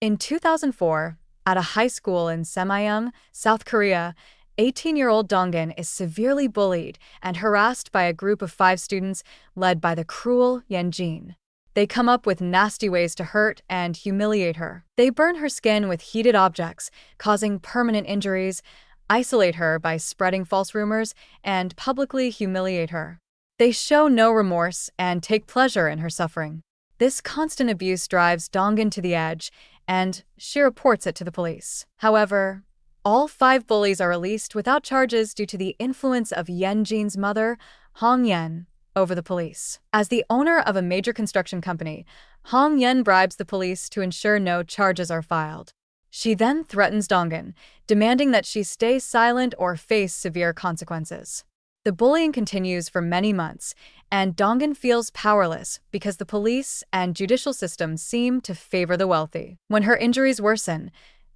In 2004, at a high school in Samyang, South Korea, 18-year-old Dongin is severely bullied and harassed by a group of 5 students led by the cruel Yenjin. They come up with nasty ways to hurt and humiliate her. They burn her skin with heated objects, causing permanent injuries, isolate her by spreading false rumors, and publicly humiliate her. They show no remorse and take pleasure in her suffering. This constant abuse drives Dongin to the edge, and she reports it to the police. However, all 5 bullies are released without charges due to the influence of Yenjin's mother, Hong Yen, over the police. As the owner of a major construction company, Hong Yen bribes the police to ensure no charges are filed. She then threatens Dongin, demanding that she stay silent or face severe consequences. The bullying continues for many months, and Dongin feels powerless because the police and judicial system seem to favor the wealthy. When her injuries worsen,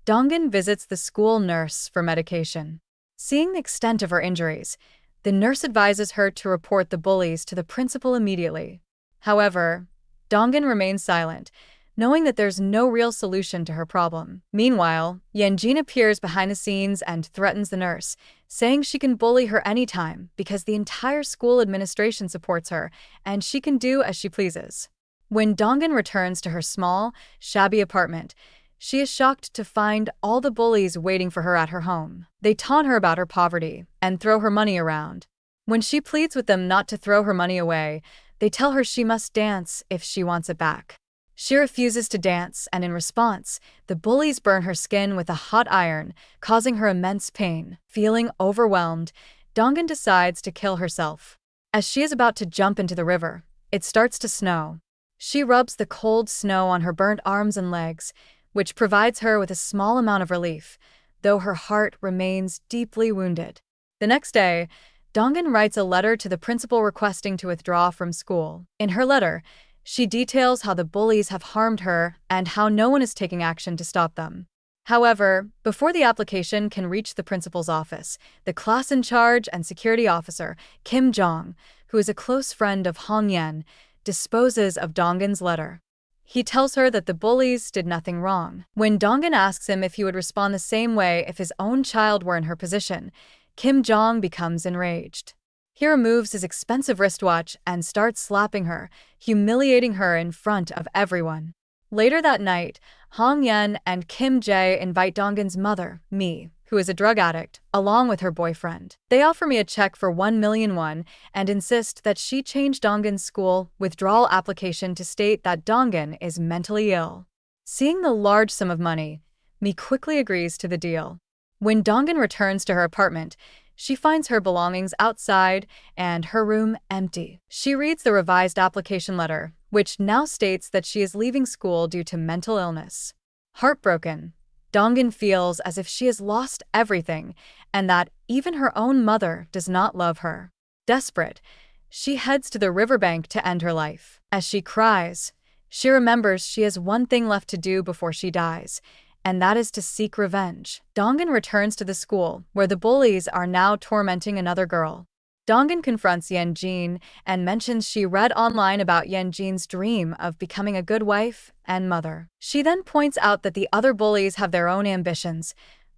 Dongin visits the school nurse for medication. Seeing the extent of her injuries, the nurse advises her to report the bullies to the principal immediately. However, Dongin remains silent, knowing that there's no real solution to her problem. Meanwhile, Yenjin appears behind the scenes and threatens the nurse, saying she can bully her anytime because the entire school administration supports her and she can do as she pleases. When Dongin returns to her small, shabby apartment, she is shocked to find all the bullies waiting for her at her home. They taunt her about her poverty and throw her money around. When she pleads with them not to throw her money away, they tell her she must dance if she wants it back. She refuses to dance, and in response, the bullies burn her skin with a hot iron, causing her immense pain. Feeling overwhelmed, Dongin decides to kill herself. As she is about to jump into the river, it starts to snow. She rubs the cold snow on her burnt arms and legs, which provides her with a small amount of relief, though her heart remains deeply wounded. The next day, Dongin writes a letter to the principal requesting to withdraw from school. In her letter, she details how the bullies have harmed her and how no one is taking action to stop them. However, before the application can reach the principal's office, the class in charge and security officer, Kim Jong, who is a close friend of Hong Yen, disposes of Dongin's letter. He tells her that the bullies did nothing wrong. When Dongin asks him if he would respond the same way if his own child were in her position, Kim Jong becomes enraged. He removes his expensive wristwatch and starts slapping her, humiliating her in front of everyone. Later that night, Hong Yen and Kim Jae invite Dongin's mother, Mi, who is a drug addict, along with her boyfriend. They offer me a check for 1 million won and insist that she change Dongin's school withdrawal application to state that Dongin is mentally ill. Seeing the large sum of money, Mi quickly agrees to the deal. When Dongin returns to her apartment, she finds her belongings outside and her room empty. She reads the revised application letter, which now states that she is leaving school due to mental illness. Heartbroken, Dongin feels as if she has lost everything and that even her own mother does not love her. Desperate, she heads to the riverbank to end her life. As she cries, she remembers she has one thing left to do before she dies, and that is to seek revenge. Dongin returns to the school, where the bullies are now tormenting another girl. Dongin confronts Yenjin and mentions she read online about Yenjin's dream of becoming a good wife and mother. She then points out that the other bullies have their own ambitions.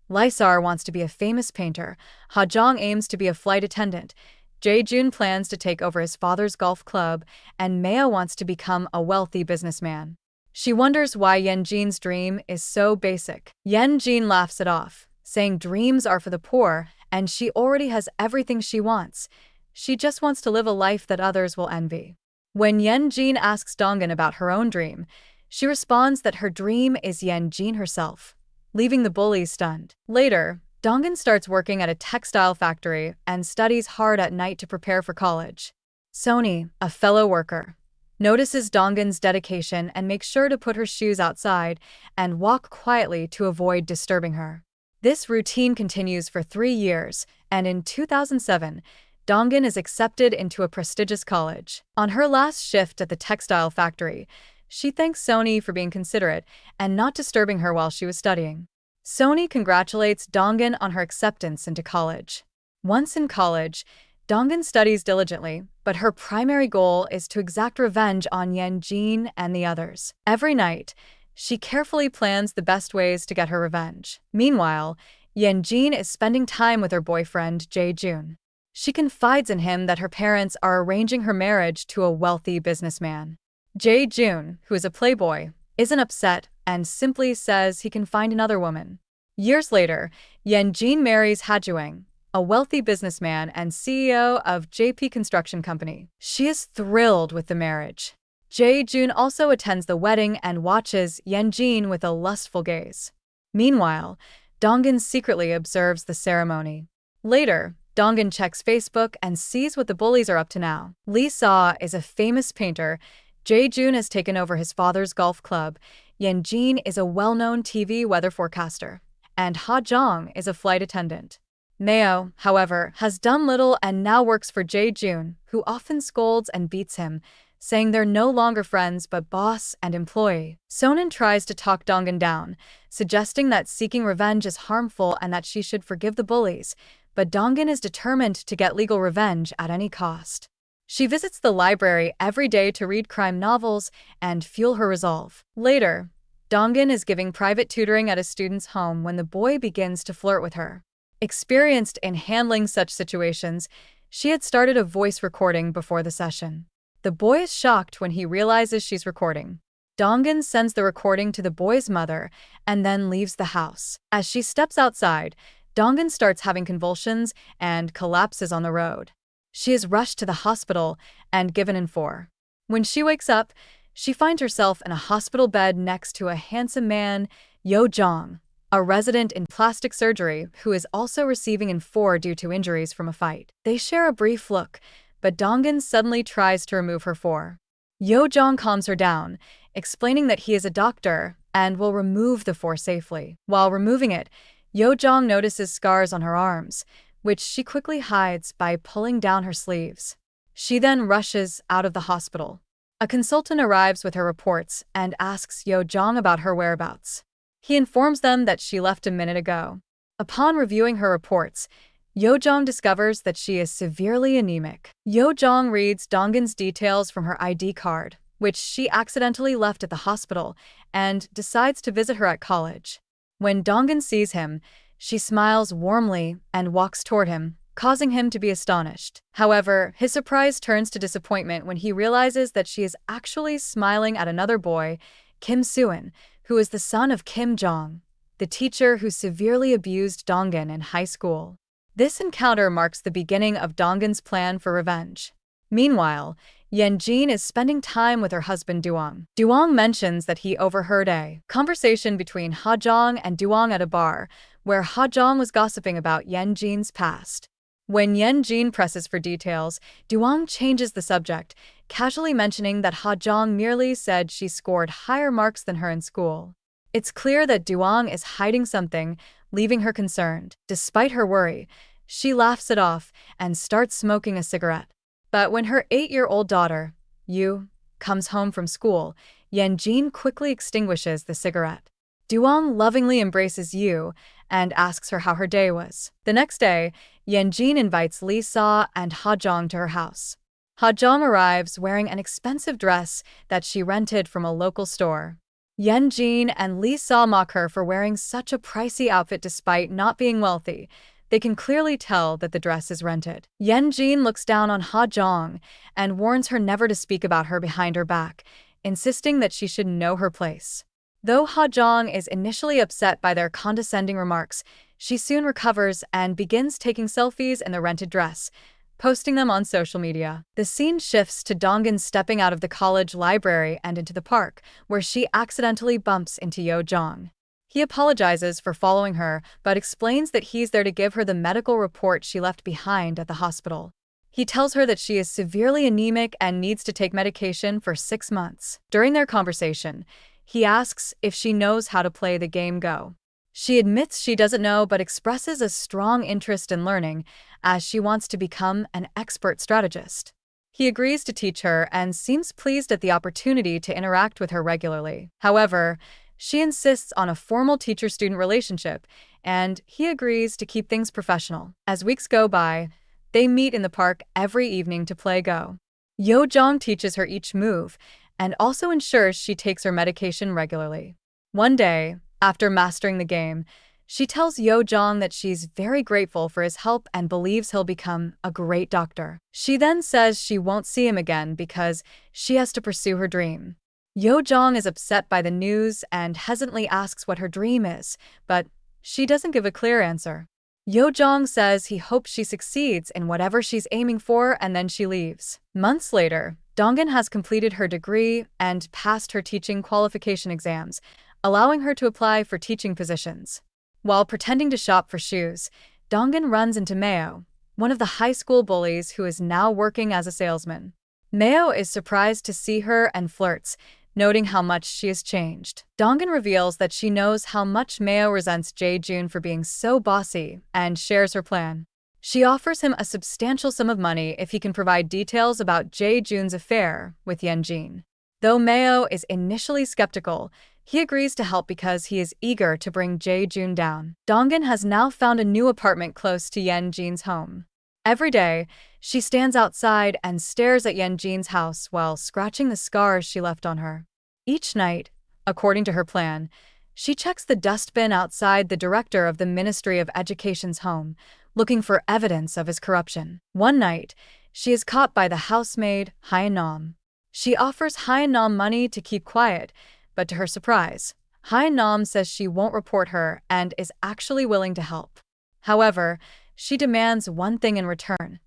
Lysar wants to be a famous painter, Hajong aims to be a flight attendant, Jae-jun plans to take over his father's golf club, and Maya wants to become a wealthy businessman. She wonders why Yenjin's dream is so basic. Yenjin laughs it off, saying dreams are for the poor and she already has everything she wants. She just wants to live a life that others will envy. When Yenjin asks Dongin about her own dream, she responds that her dream is Yenjin herself, leaving the bullies stunned. Later, Dongin starts working at a textile factory and studies hard at night to prepare for college. Sony, a fellow worker, notices Dongin's dedication and makes sure to put her shoes outside and walk quietly to avoid disturbing her. This routine continues for 3 years, and in 2007, Dongin is accepted into a prestigious college. On her last shift at the textile factory, she thanks Sony for being considerate and not disturbing her while she was studying. Sony congratulates Dongin on her acceptance into college. Once in college, Dongin studies diligently, but her primary goal is to exact revenge on Yenjin and the others. Every night, She carefully plans the best ways to get her revenge. Meanwhile, Yenjin is spending time with her boyfriend, Jae-jun. She confides in him that her parents are arranging her marriage to a wealthy businessman. Jae-jun, who is a playboy, isn't upset and simply says he can find another woman. Years later, Yenjin marries Hajuang, a wealthy businessman and CEO of JP Construction Company. She is thrilled with the marriage. Jae-jun also attends the wedding and watches Yenjin with a lustful gaze. Meanwhile, Dongin secretly observes the ceremony. Later, Dongin checks Facebook and sees what the bullies are up to now. Lee Saw is a famous painter. Jae-jun has taken over his father's golf club. Yenjin is a well-known TV weather forecaster. And Ha Jong is a flight attendant. Meo, however, has done little and now works for Jae-jun, who often scolds and beats him, saying they're no longer friends but boss and employee. Sonan tries to talk Dongin down, suggesting that seeking revenge is harmful and that she should forgive the bullies, but Dongin is determined to get legal revenge at any cost. She visits the library every day to read crime novels and fuel her resolve. Later, Dongin is giving private tutoring at a student's home when the boy begins to flirt with her. Experienced in handling such situations, she had started a voice recording before the session. The boy is shocked when he realizes she's recording. Dongin sends the recording to the boy's mother and then leaves the house. As she steps outside, Dongin starts having convulsions and collapses on the road. She is rushed to the hospital and given N4. When she wakes up, she finds herself in a hospital bed next to a handsome man, Yo Jong, a resident in plastic surgery who is also receiving N4 due to injuries from a fight. They share a brief look, but Dongin suddenly tries to remove her N4. Yo Jong calms her down, explaining that he is a doctor and will remove the N4 safely. While removing it, Yo Jong notices scars on her arms, which she quickly hides by pulling down her sleeves. She then rushes out of the hospital. A consultant arrives with her reports and asks Yo Jong about her whereabouts. He informs them that she left a minute ago. Upon reviewing her reports, Yo Jong discovers that she is severely anemic. Yo Jong reads Dongin's details from her ID card, which she accidentally left at the hospital, and decides to visit her at college. When Dongin sees him, she smiles warmly and walks toward him, causing him to be astonished. However, his surprise turns to disappointment when he realizes that she is actually smiling at another boy, Kim Suin, who is the son of Kim Jong, the teacher who severely abused Dongin in high school. This encounter marks the beginning of Dongin's plan for revenge. Meanwhile, Yenjin is spending time with her husband Duong. Duong mentions that he overheard a conversation between Ha Jong and Duong at a bar, where Ha Jong was gossiping about Yenjin's past. When Yenjin presses for details, Duong changes the subject, casually mentioning that Ha Jong merely said she scored higher marks than her in school. It's clear that Duong is hiding something, leaving her concerned. Despite her worry, she laughs it off and starts smoking a cigarette. But when her 8-year-old daughter, Yu, comes home from school, Yenjin quickly extinguishes the cigarette. Duong lovingly embraces Yu and asks her how her day was. The next day, Yenjin invites Lee Saw and Ha Jong to her house. Ha Jong arrives wearing an expensive dress that she rented from a local store. Yenjin and Lee Saw mock her for wearing such a pricey outfit despite not being wealthy. They can clearly tell that the dress is rented. Yenjin looks down on Ha Jong and warns her never to speak about her behind her back, insisting that she should know her place. Though Ha Jong is initially upset by their condescending remarks, she soon recovers and begins taking selfies in the rented dress, posting them on social media. The scene shifts to Dongin stepping out of the college library and into the park, where she accidentally bumps into Yo Jong. He apologizes for following her, but explains that he's there to give her the medical report she left behind at the hospital. He tells her that she is severely anemic and needs to take medication for 6 months. During their conversation, he asks if she knows how to play the game Go. She admits she doesn't know but expresses a strong interest in learning, as she wants to become an expert strategist. He agrees to teach her and seems pleased at the opportunity to interact with her regularly. However, she insists on a formal teacher-student relationship, and he agrees to keep things professional. As weeks go by, they meet in the park every evening to play Go. Yo Jong teaches her each move, and also ensures she takes her medication regularly. One day, after mastering the game, she tells Yo Jong that she's very grateful for his help and believes he'll become a great doctor. She then says she won't see him again because she has to pursue her dream. Yo Jong is upset by the news and hesitantly asks what her dream is, but she doesn't give a clear answer. Yo Jong says he hopes she succeeds in whatever she's aiming for, and then she leaves. Months later, Dongin has completed her degree and passed her teaching qualification exams, allowing her to apply for teaching positions. While pretending to shop for shoes, Dongin runs into Meo, one of the high school bullies who is now working as a salesman. Meo is surprised to see her and flirts, noting how much she has changed. Dongin reveals that she knows how much Meo resents Jae-jun for being so bossy and shares her plan. She offers him a substantial sum of money if he can provide details about Jae-jun's affair with Yeonjin. Though Meo is initially skeptical, he agrees to help because he is eager to bring Jae-jun down. Dongin has now found a new apartment close to Yeonjin's home. Every day, she stands outside and stares at Yeonjin's house while scratching the scars she left on her. Each night, according to her plan, she checks the dustbin outside the director of the Ministry of Education's home, looking for evidence of his corruption. One night, she is caught by the housemaid, Hye-nam. She offers Hye-nam money to keep quiet, but to her surprise, Hye-nam says she won't report her and is actually willing to help. However, she demands one thing in return: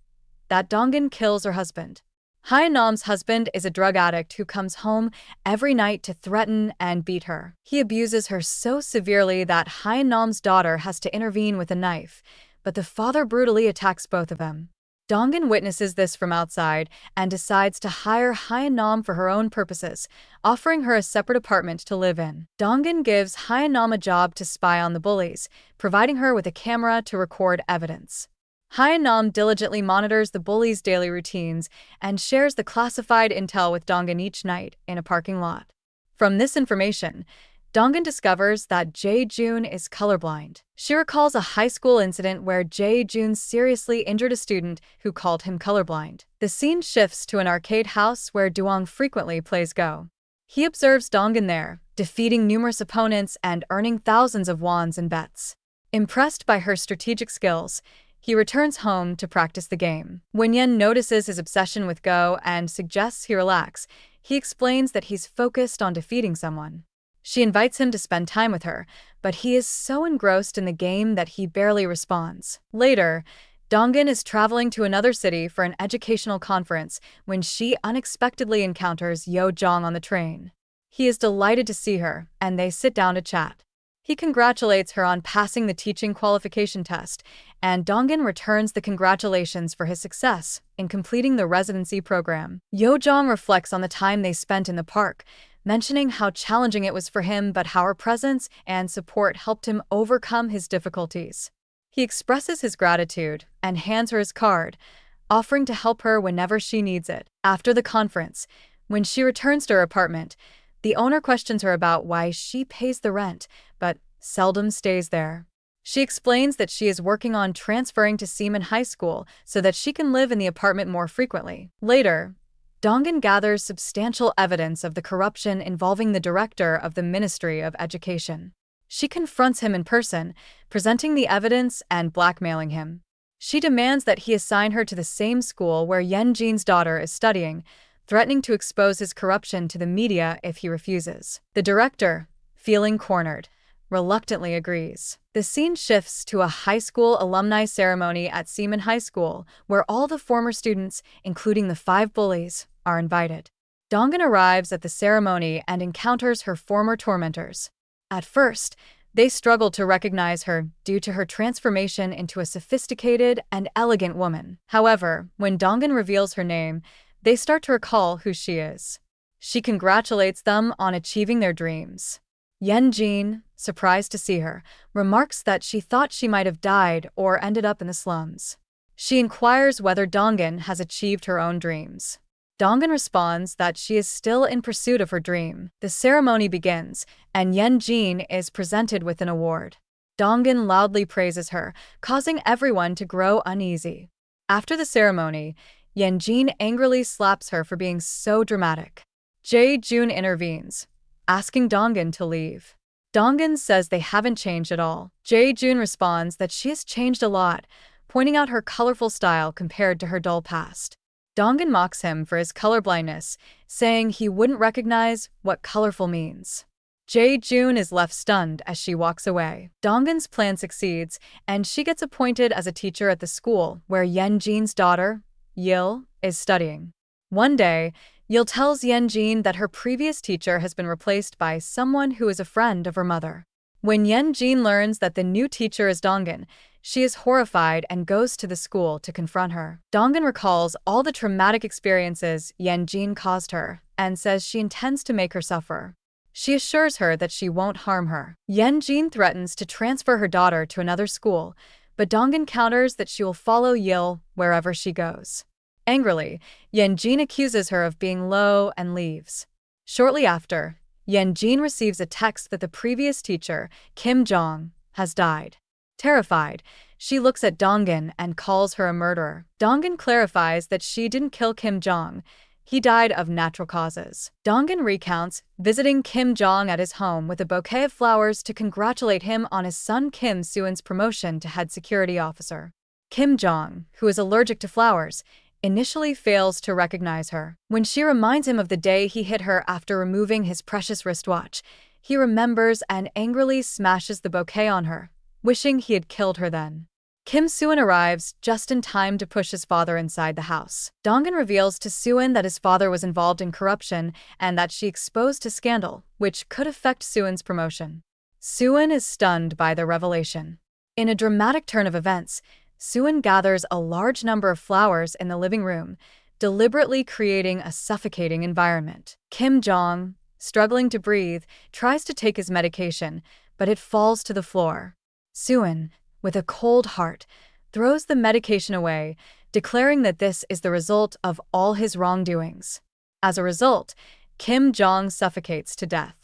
that Dongin kills her husband. Hye-nam's husband is a drug addict who comes home every night to threaten and beat her. He abuses her so severely that Hye-nam's daughter has to intervene with a knife, but the father brutally attacks both of them. Dongin witnesses this from outside and decides to hire Hye-nam for her own purposes, offering her a separate apartment to live in. Dongin gives Hye-nam a job to spy on the bullies, providing her with a camera to record evidence. Hye-nam diligently monitors the bullies' daily routines and shares the classified intel with Dongin each night in a parking lot. From this information, Dongin discovers that Jae-jun is colorblind. She recalls a high school incident where Jae-jun seriously injured a student who called him colorblind. The scene shifts to an arcade house where Duong frequently plays Go. He observes Dongin there, defeating numerous opponents and earning thousands of wons in bets. Impressed by her strategic skills, he returns home to practice the game. When Yen notices his obsession with Go and suggests he relax, he explains that he's focused on defeating someone. She invites him to spend time with her, but he is so engrossed in the game that he barely responds. Later, Dongin is traveling to another city for an educational conference when she unexpectedly encounters Yo Jong on the train. He is delighted to see her, and they sit down to chat. He congratulates her on passing the teaching qualification test, and Dongin returns the congratulations for his success in completing the residency program. Yo Jong reflects on the time they spent in the park, mentioning how challenging it was for him but how her presence and support helped him overcome his difficulties. He expresses his gratitude and hands her his card, offering to help her whenever she needs it. After the conference, when she returns to her apartment, the owner questions her about why she pays the rent, but seldom stays there. She explains that she is working on transferring to Seaman High School so that she can live in the apartment more frequently. Later, Dongin gathers substantial evidence of the corruption involving the director of the Ministry of Education. She confronts him in person, presenting the evidence and blackmailing him. She demands that he assign her to the same school where Yeonjin's daughter is studying, threatening to expose his corruption to the media if he refuses. The director, feeling cornered, reluctantly agrees. The scene shifts to a high school alumni ceremony at Seaman High School, where all the former students, including the 5 bullies, are invited. Dongin arrives at the ceremony and encounters her former tormentors. At first, they struggle to recognize her due to her transformation into a sophisticated and elegant woman. However, when Dongin reveals her name, they start to recall who she is. She congratulates them on achieving their dreams. Yeonjin, surprised to see her, remarks that she thought she might have died or ended up in the slums. She inquires whether Dongin has achieved her own dreams. Dongin responds that she is still in pursuit of her dream. The ceremony begins, and Yeonjin is presented with an award. Dongin loudly praises her, causing everyone to grow uneasy. After the ceremony, Yeonjin angrily slaps her for being so dramatic. Jae-jun intervenes, asking Dongin to leave. Dongin says they haven't changed at all. Jae-jun responds that she has changed a lot, pointing out her colorful style compared to her dull past. Dongin mocks him for his colorblindness, saying he wouldn't recognize what colorful means. Jae-jun is left stunned as she walks away. Dongin's plan succeeds, and she gets appointed as a teacher at the school where Yeonjin's daughter, Yil, is studying. One day, Yil tells Yeonjin that her previous teacher has been replaced by someone who is a friend of her mother. When Yeonjin learns that the new teacher is Dongin, she is horrified and goes to the school to confront her. Dongin recalls all the traumatic experiences Yeonjin caused her and says she intends to make her suffer. She assures her that she won't harm her. Yeonjin threatens to transfer her daughter to another school, but Dongin counters that she will follow Yil wherever she goes. Angrily, Yeonjin accuses her of being low and leaves. Shortly after, Yeonjin receives a text that the previous teacher, Kim Jong, has died. Terrified, she looks at Dongin and calls her a murderer. Dongin clarifies that she didn't kill Kim Jong. He died of natural causes. Dongin recounts visiting Kim Jong at his home with a bouquet of flowers to congratulate him on his son Kim Suin's promotion to head security officer. Kim Jong, who is allergic to flowers, initially fails to recognize her. When she reminds him of the day he hit her after removing his precious wristwatch, he remembers and angrily smashes the bouquet on her, wishing he had killed her then. Kim Suin arrives just in time to push his father inside the house. Dongin reveals to Suin that his father was involved in corruption and that she exposed his scandal, which could affect Suin's promotion. Suin is stunned by the revelation. In a dramatic turn of events, Suin gathers a large number of flowers in the living room, deliberately creating a suffocating environment. Kim Jong, struggling to breathe, tries to take his medication, but it falls to the floor. Suin, with a cold heart, throws the medication away, declaring that this is the result of all his wrongdoings. As a result, Kim Jong suffocates to death.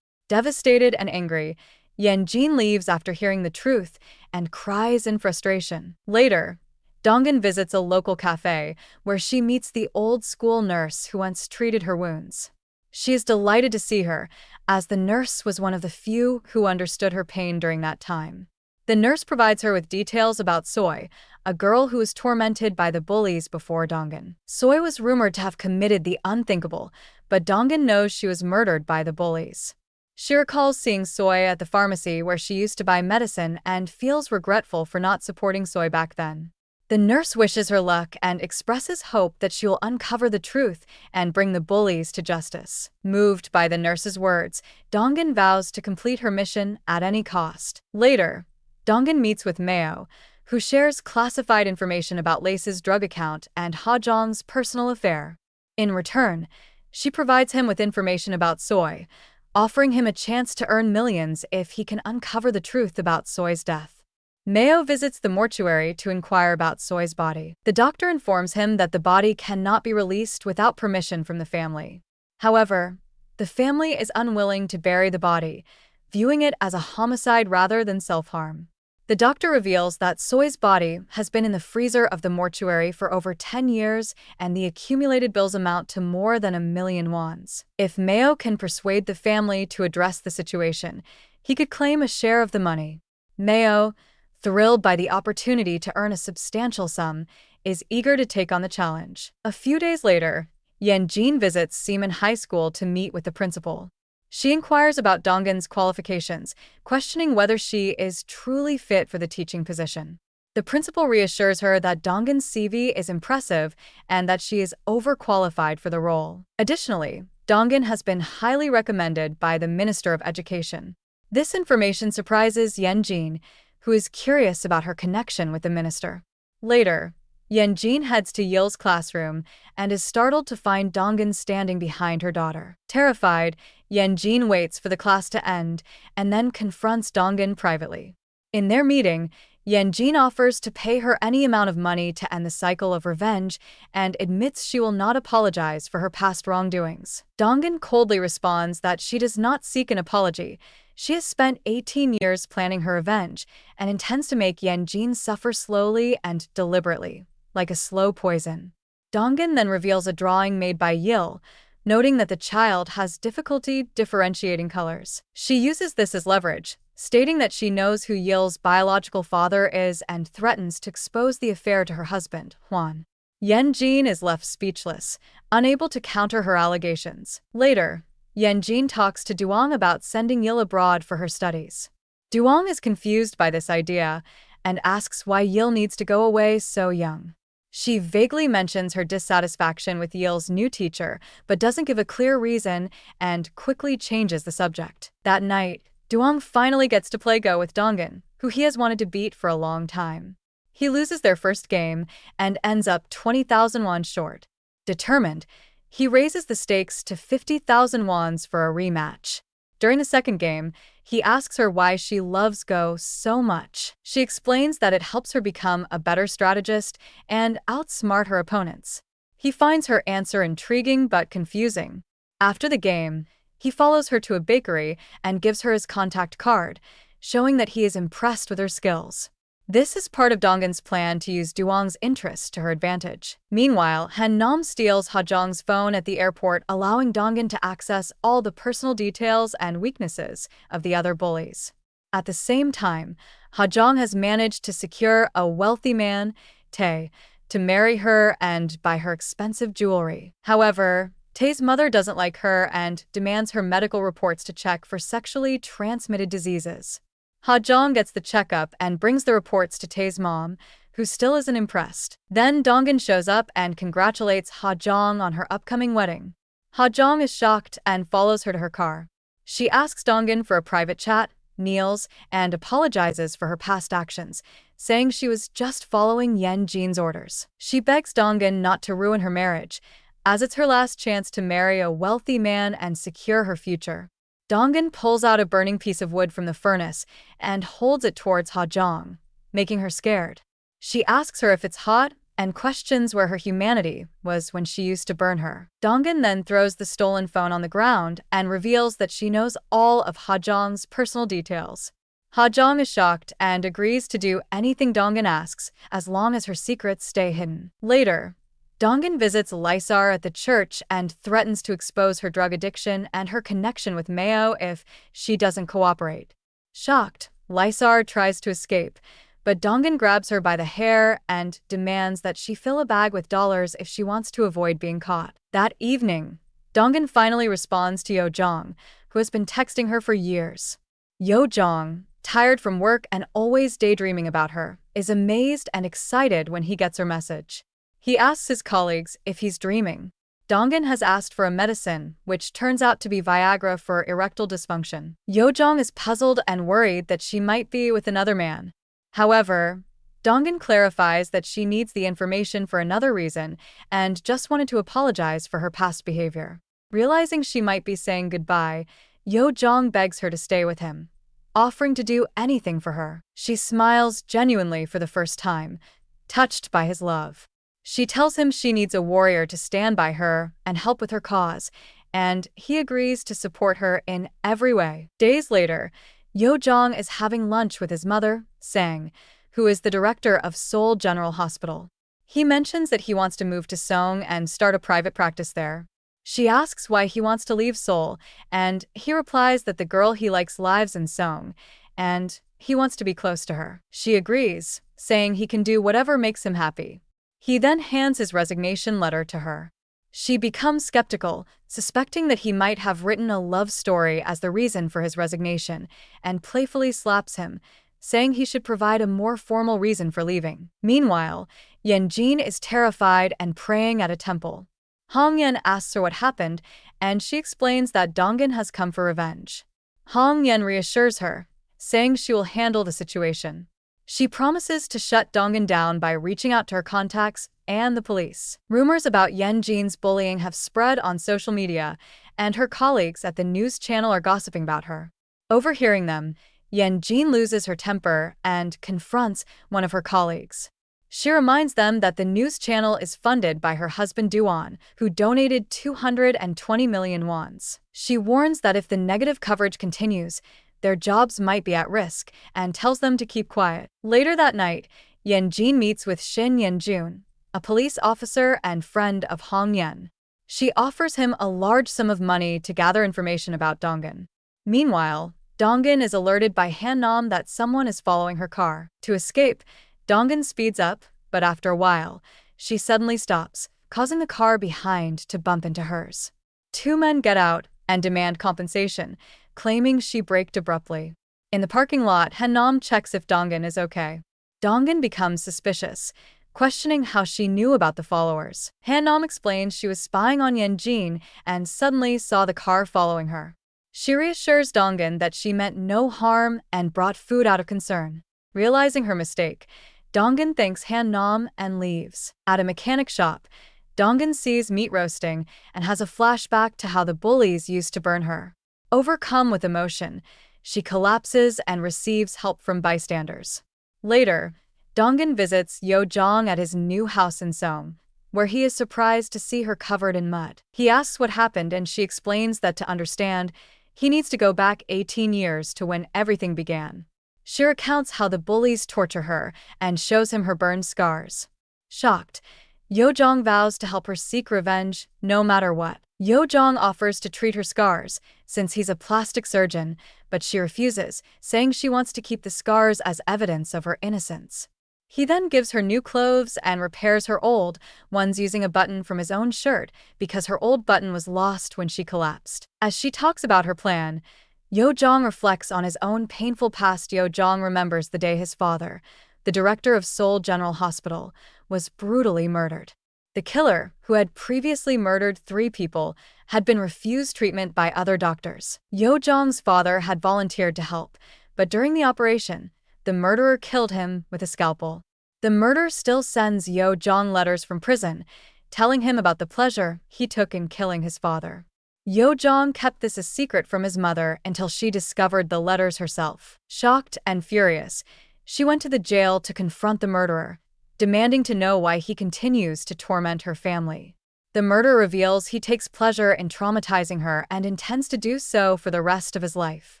Devastated and angry, Yeonjin leaves after hearing the truth and cries in frustration. Later, Dongin visits a local cafe where she meets the old-school nurse who once treated her wounds. She is delighted to see her, as the nurse was one of the few who understood her pain during that time. The nurse provides her with details about Soy, a girl who was tormented by the bullies before Dongin. Soy was rumored to have committed the unthinkable, but Dongin knows she was murdered by the bullies. She recalls seeing Soy at the pharmacy where she used to buy medicine and feels regretful for not supporting Soy back then. The nurse wishes her luck and expresses hope that she will uncover the truth and bring the bullies to justice. Moved by the nurse's words, Dongin vows to complete her mission at any cost. Later, Dongin meets with Meo, who shares classified information about Lace's drug account and Ha-jong's personal affair. In return, she provides him with information about Soy, offering him a chance to earn millions if he can uncover the truth about Soy's death. Meo visits the mortuary to inquire about Soy's body. The doctor informs him that the body cannot be released without permission from the family. However, the family is unwilling to bury the body, viewing it as a homicide rather than self-harm. The doctor reveals that Soy's body has been in the freezer of the mortuary for over 10 years and the accumulated bills amount to more than 1,000,000 wons. If Meo can persuade the family to address the situation, he could claim a share of the money. Meo, thrilled by the opportunity to earn a substantial sum, is eager to take on the challenge. A few days later, Yeonjin visits Seaman High School to meet with the principal. She inquires about Dongin's qualifications, questioning whether she is truly fit for the teaching position. The principal reassures her that Dongin's CV is impressive and that she is overqualified for the role. Additionally, Dongin has been highly recommended by the Minister of Education. This information surprises Yeonjin, who is curious about her connection with the minister. Later, Yeonjin heads to Yil's classroom and is startled to find Dongin standing behind her daughter. Terrified, Yeonjin waits for the class to end and then confronts Dongin privately. In their meeting, Yeonjin offers to pay her any amount of money to end the cycle of revenge and admits she will not apologize for her past wrongdoings. Dongin coldly responds that she does not seek an apology. She has spent 18 years planning her revenge and intends to make Yeonjin suffer slowly and deliberately, like a slow poison. Dongin then reveals a drawing made by Yil, noting that the child has difficulty differentiating colors. She uses this as leverage, stating that she knows who Yil's biological father is and threatens to expose the affair to her husband, Hwan. Yenjin is left speechless, unable to counter her allegations. Later, Yenjin talks to Duong about sending Yil abroad for her studies. Duong is confused by this idea and asks why Yil needs to go away so young. She vaguely mentions her dissatisfaction with Yil's new teacher, but doesn't give a clear reason and quickly changes the subject. That night, Duong finally gets to play Go with Dongin, who he has wanted to beat for a long time. He loses their first game and ends up 20,000 won short. Determined, he raises the stakes to 50,000 wons for a rematch. During the second game, he asks her why she loves Go so much. She explains that it helps her become a better strategist and outsmart her opponents. He finds her answer intriguing but confusing. After the game, he follows her to a bakery and gives her his contact card, showing that he is impressed with her skills. This is part of Dongin's plan to use Duong's interest to her advantage. Meanwhile, Han Nam steals Ha Zhang's phone at the airport, allowing Dongin to access all the personal details and weaknesses of the other bullies. At the same time, Ha Zhang has managed to secure a wealthy man, Tae, to marry her and buy her expensive jewelry. However, Tae's mother doesn't like her and demands her medical reports to check for sexually transmitted diseases. Ha Zhang gets the checkup and brings the reports to Tae's mom, who still isn't impressed. Then Dongin shows up and congratulates Ha Zhang on her upcoming wedding. Ha Zhang is shocked and follows her to her car. She asks Dongin for a private chat, kneels, and apologizes for her past actions, saying she was just following Yenjin's orders. She begs Dongin not to ruin her marriage, as it's her last chance to marry a wealthy man and secure her future. Dongin pulls out a burning piece of wood from the furnace and holds it towards Ha Zhang, making her scared. She asks her if it's hot and questions where her humanity was when she used to burn her. Dongin then throws the stolen phone on the ground and reveals that she knows all of Ha Zhang's personal details. Ha Zhang is shocked and agrees to do anything Dongin asks as long as her secrets stay hidden. Later, Dongin visits Lysar at the church and threatens to expose her drug addiction and her connection with Mayo if she doesn't cooperate. Shocked, Lysar tries to escape, but Dongin grabs her by the hair and demands that she fill a bag with dollars if she wants to avoid being caught. That evening, Dongin finally responds to Yo Jong, who has been texting her for years. Yo Jong, tired from work and always daydreaming about her, is amazed and excited when he gets her message. He asks his colleagues if he's dreaming. Dongin has asked for a medicine, which turns out to be Viagra for erectile dysfunction. Yojong is puzzled and worried that she might be with another man. However, Dongin clarifies that she needs the information for another reason and just wanted to apologize for her past behavior. Realizing she might be saying goodbye, Yojong begs her to stay with him, offering to do anything for her. She smiles genuinely for the first time, touched by his love. She tells him she needs a warrior to stand by her and help with her cause, and he agrees to support her in every way. Days later, Yojong is having lunch with his mother, Sang, who is the director of Seoul General Hospital. He mentions that he wants to move to Seong and start a private practice there. She asks why he wants to leave Seoul, and he replies that the girl he likes lives in Seong, and he wants to be close to her. She agrees, saying he can do whatever makes him happy. He then hands his resignation letter to her. She becomes skeptical, suspecting that he might have written a love story as the reason for his resignation, and playfully slaps him, saying he should provide a more formal reason for leaving. Meanwhile, Yenjin is terrified and praying at a temple. Hong Yen asks her what happened, and she explains that Dongin has come for revenge. Hong Yen reassures her, saying she will handle the situation. She promises to shut Dongin down by reaching out to her contacts and the police. Rumors about Yenjin's bullying have spread on social media, and her colleagues at the news channel are gossiping about her. Overhearing them, Yenjin loses her temper and confronts one of her colleagues. She reminds them that the news channel is funded by her husband Duan, who donated 220 million wons. She warns that if the negative coverage continues, their jobs might be at risk, and tells them to keep quiet. Later that night, Yenjin meets with Shin Yenjun, a police officer and friend of Hong Yen. She offers him a large sum of money to gather information about Dongin. Meanwhile, Dongin is alerted by Han-nam that someone is following her car. To escape, Dongin speeds up, but after a while, she suddenly stops, causing the car behind to bump into hers. Two men get out and demand compensation, claiming she braked abruptly. In the parking lot, Han-nam checks if Dongin is okay. Dongin becomes suspicious, questioning how she knew about the followers. Han-nam explains she was spying on Yenjin and suddenly saw the car following her. She reassures Dongin that she meant no harm and brought food out of concern. Realizing her mistake, Dongin thanks Han-nam and leaves. At a mechanic shop, Dongin sees meat roasting and has a flashback to how the bullies used to burn her. Overcome with emotion, she collapses and receives help from bystanders. Later, Dongin visits Yo-jong at his new house in Seong, where he is surprised to see her covered in mud. He asks what happened and she explains that to understand, he needs to go back 18 years to when everything began. She recounts how the bullies torture her and shows him her burned scars. Shocked, Yo-jong vows to help her seek revenge no matter what. Yo-jong offers to treat her scars, since he's a plastic surgeon, but she refuses, saying she wants to keep the scars as evidence of her innocence. He then gives her new clothes and repairs her old ones using a button from his own shirt because her old button was lost when she collapsed. As she talks about her plan, Yo-jong reflects on his own painful past. Yo-jong remembers the day his father, the director of Seoul General Hospital, was brutally murdered. The killer, who had previously murdered 3 people, had been refused treatment by other doctors. Yo-jong's father had volunteered to help, but during the operation, the murderer killed him with a scalpel. The murderer still sends Yo-jong letters from prison, telling him about the pleasure he took in killing his father. Yo-jong kept this a secret from his mother until she discovered the letters herself. Shocked and furious, she went to the jail to confront the murderer, demanding to know why he continues to torment her family. The murderer reveals he takes pleasure in traumatizing her and intends to do so for the rest of his life.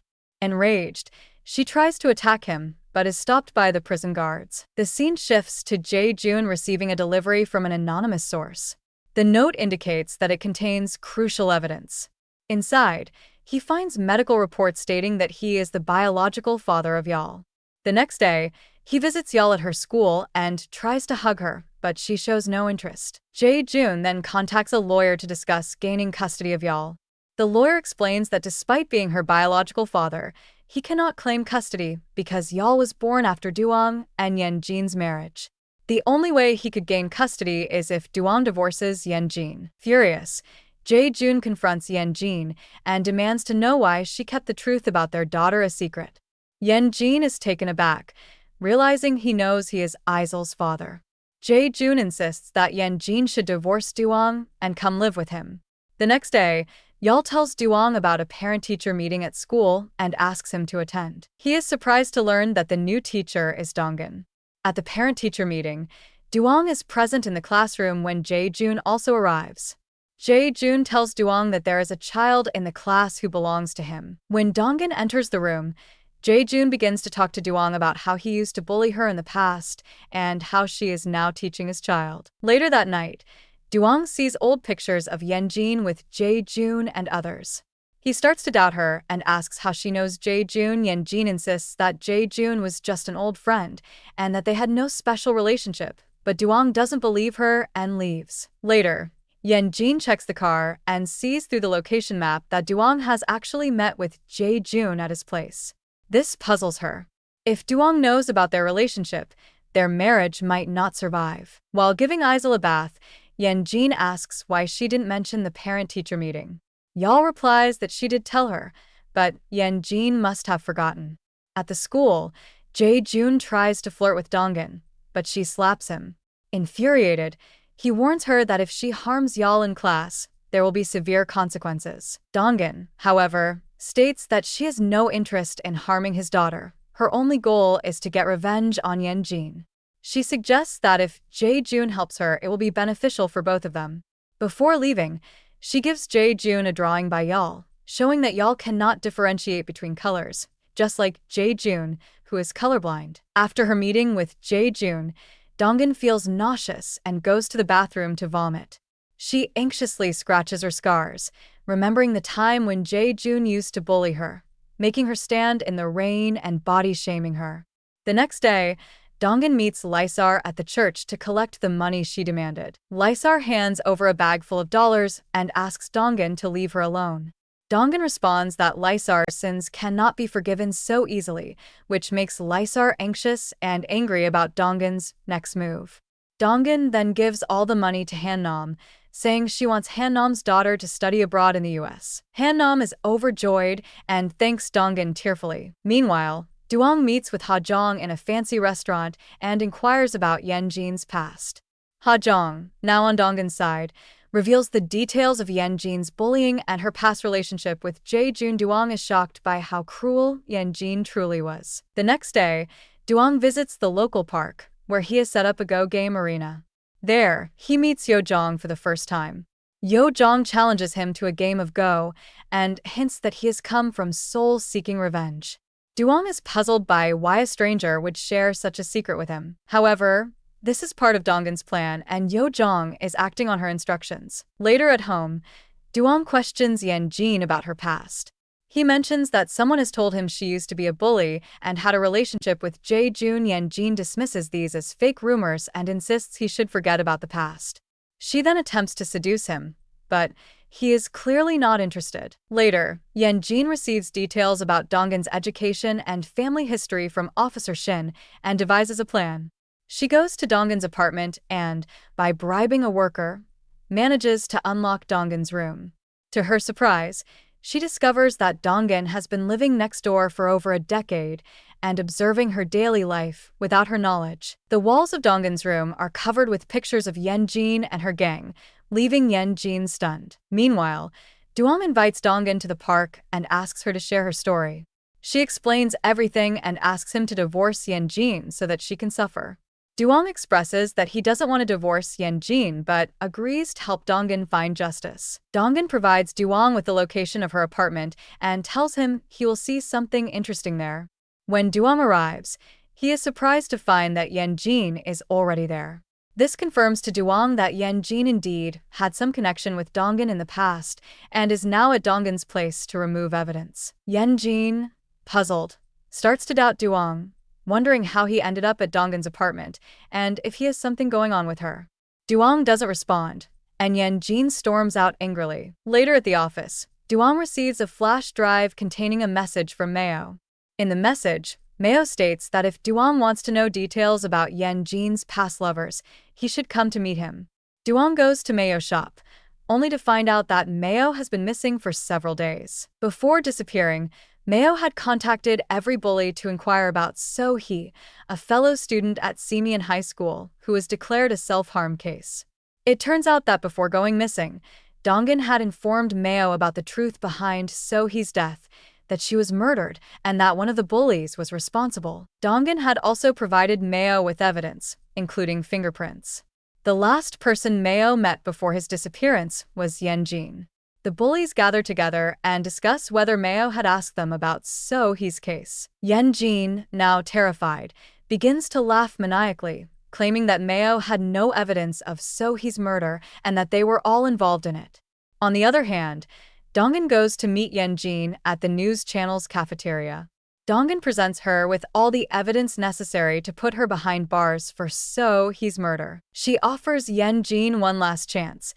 Enraged, she tries to attack him, but is stopped by the prison guards. The scene shifts to Jae-jun receiving a delivery from an anonymous source. The note indicates that it contains crucial evidence. Inside, he finds medical reports stating that he is the biological father of Yeol. The next day, he visits Yeol at her school and tries to hug her, but she shows no interest. Jae-jun then contacts a lawyer to discuss gaining custody of Yeol. The lawyer explains that despite being her biological father, he cannot claim custody because Yeol was born after Duong and Yenjin's marriage. The only way he could gain custody is if Duong divorces Yenjin. Furious, Jae-jun confronts Yenjin and demands to know why she kept the truth about their daughter a secret. Yenjin is taken aback, realizing he knows he is Aisel's father. Jae-jun insists that Yenjin should divorce Duong and come live with him. The next day, Yeol tells Duong about a parent-teacher meeting at school and asks him to attend. He is surprised to learn that the new teacher is Dongin. At the parent-teacher meeting, Duong is present in the classroom when Jae-jun also arrives. Jae-jun tells Duong that there is a child in the class who belongs to him. When Dongin enters the room, Jae-jun begins to talk to Duong about how he used to bully her in the past and how she is now teaching his child. Later that night, Duong sees old pictures of Yenjin with Jae-jun and others. He starts to doubt her and asks how she knows Jae-jun. Yenjin insists that Jae-jun was just an old friend and that they had no special relationship, but Duong doesn't believe her and leaves. Later, Yenjin checks the car and sees through the location map that Duong has actually met with Jae-jun at his place. This puzzles her. If Duong knows about their relationship, their marriage might not survive. While giving Aisel a bath, Yenjin asks why she didn't mention the parent-teacher meeting. Yeol replies that she did tell her, but Yenjin must have forgotten. At the school, Jae-jun tries to flirt with Dongin, but she slaps him. Infuriated, he warns her that if she harms Yeol in class, there will be severe consequences. Dongin, however, states that she has no interest in harming his daughter. Her only goal is to get revenge on Yenjin. She suggests that if Jae-jun helps her, it will be beneficial for both of them. Before leaving, she gives Jae-jun a drawing by Yeol, showing that Yeol cannot differentiate between colors, just like Jae-jun, who is colorblind. After her meeting with Jae-jun, Dongin feels nauseous and goes to the bathroom to vomit. She anxiously scratches her scars, remembering the time when Jae-jun used to bully her, making her stand in the rain and body-shaming her. The next day, Dongin meets Lysar at the church to collect the money she demanded. Lysar hands over a bag full of dollars and asks Dongin to leave her alone. Dongin responds that Lysar's sins cannot be forgiven so easily, which makes Lysar anxious and angry about Dongin's next move. Dongin then gives all the money to Hannam, saying she wants Hannam's daughter to study abroad in the US. Hannam is overjoyed and thanks Dongin tearfully. Meanwhile, Duong meets with Ha Jong in a fancy restaurant and inquires about Yenjin's past. Ha Jong, now on Dongin's side, reveals the details of Yenjin's bullying and her past relationship with Jae-jun. Duong is shocked by how cruel Yenjin truly was. The next day, Duong visits the local park, where he has set up a Go game arena. There, he meets Yo Jong for the first time. Yo Jong challenges him to a game of Go and hints that he has come from soul-seeking revenge. Duong is puzzled by why a stranger would share such a secret with him. However, this is part of Dongin's plan, and Yo Jong is acting on her instructions. Later at home, Duong questions Yenjin about her past. He mentions that someone has told him she used to be a bully and had a relationship with Jae-jun. Yenjin dismisses these as fake rumors and insists he should forget about the past. She then attempts to seduce him, but he is clearly not interested. Later, Yenjin receives details about Dongin's education and family history from Officer Shin and devises a plan. She goes to Dongin's apartment and, by bribing a worker, manages to unlock Dongin's room. To her surprise, she discovers that Dongin has been living next door for over a decade and observing her daily life without her knowledge. The walls of Dongin's room are covered with pictures of Yenjin and her gang, leaving Yenjin stunned. Meanwhile, Duong invites Dongin to the park and asks her to share her story. She explains everything and asks him to divorce Yenjin so that she can suffer. Duong expresses that he doesn't want to divorce Yenjin but agrees to help Dongin find justice. Dongin provides Duong with the location of her apartment and tells him he will see something interesting there. When Duong arrives, he is surprised to find that Yenjin is already there. This confirms to Duong that Yenjin indeed had some connection with Dongin in the past and is now at Dongin's place to remove evidence. Yenjin, puzzled, starts to doubt Duong, wondering how he ended up at Dongin's apartment and if he has something going on with her. Duong doesn't respond, and Yenjin storms out angrily. Later at the office, Duong receives a flash drive containing a message from Mayo. In the message, Mayo states that if Duong wants to know details about Yenjin's past lovers, he should come to meet him. Duong goes to Mayo's shop, only to find out that Mayo has been missing for several days. Before disappearing, Mayo had contacted every bully to inquire about So-hee, a fellow student at Semian High School who was declared a self-harm case. It turns out that before going missing, Dongin had informed Mayo about the truth behind So-hee's death, that she was murdered and that one of the bullies was responsible. Dongin had also provided Mayo with evidence, including fingerprints. The last person Mayo met before his disappearance was Yenjin. The bullies gather together and discuss whether Mayo had asked them about So-hee's case. Yenjin, now terrified, begins to laugh maniacally, claiming that Mayo had no evidence of So-hee's murder and that they were all involved in it. On the other hand, Dongin goes to meet Yenjin at the news channel's cafeteria. Dongin presents her with all the evidence necessary to put her behind bars for So-hee's murder. She offers Yenjin one last chance.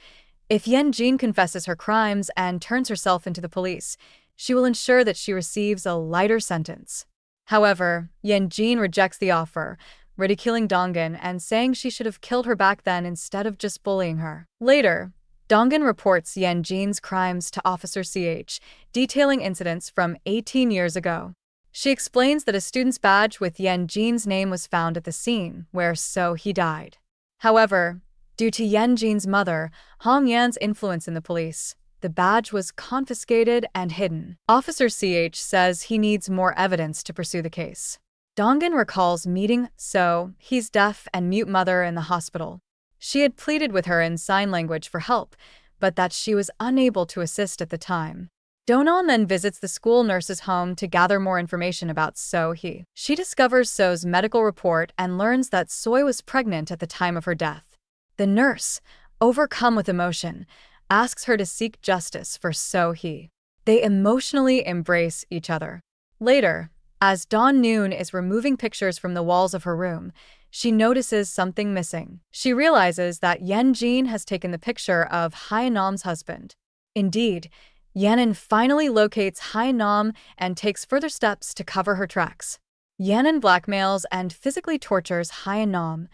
If Yenjin confesses her crimes and turns herself into the police, she will ensure that she receives a lighter sentence. However, Yenjin rejects the offer, ridiculing Dongin and saying she should have killed her back then instead of just bullying her. Later, Dongin reports Yenjin's crimes to Officer CH, detailing incidents from 18 years ago. She explains that a student's badge with Yenjin's name was found at the scene where So-hee died. However, due to Yenjin's mother, Hong Yan's influence in the police, the badge was confiscated and hidden. Officer CH says he needs more evidence to pursue the case. Dongin recalls meeting So-hee's deaf and mute mother in the hospital. She had pleaded with her in sign language for help, but that she was unable to assist at the time. Donon then visits the school nurse's home to gather more information about So-hee. She discovers So's medical report and learns that Soy was pregnant at the time of her death. The nurse, overcome with emotion, asks her to seek justice for So-hee. They emotionally embrace each other. Later, as Dawn Noon is removing pictures from the walls of her room, she notices something missing. She realizes that Yeon-jin has taken the picture of Hae-nam's husband. Indeed, Yeon finally locates Hae-nam and takes further steps to cover her tracks. Yeon blackmails and physically tortures Hae-nam,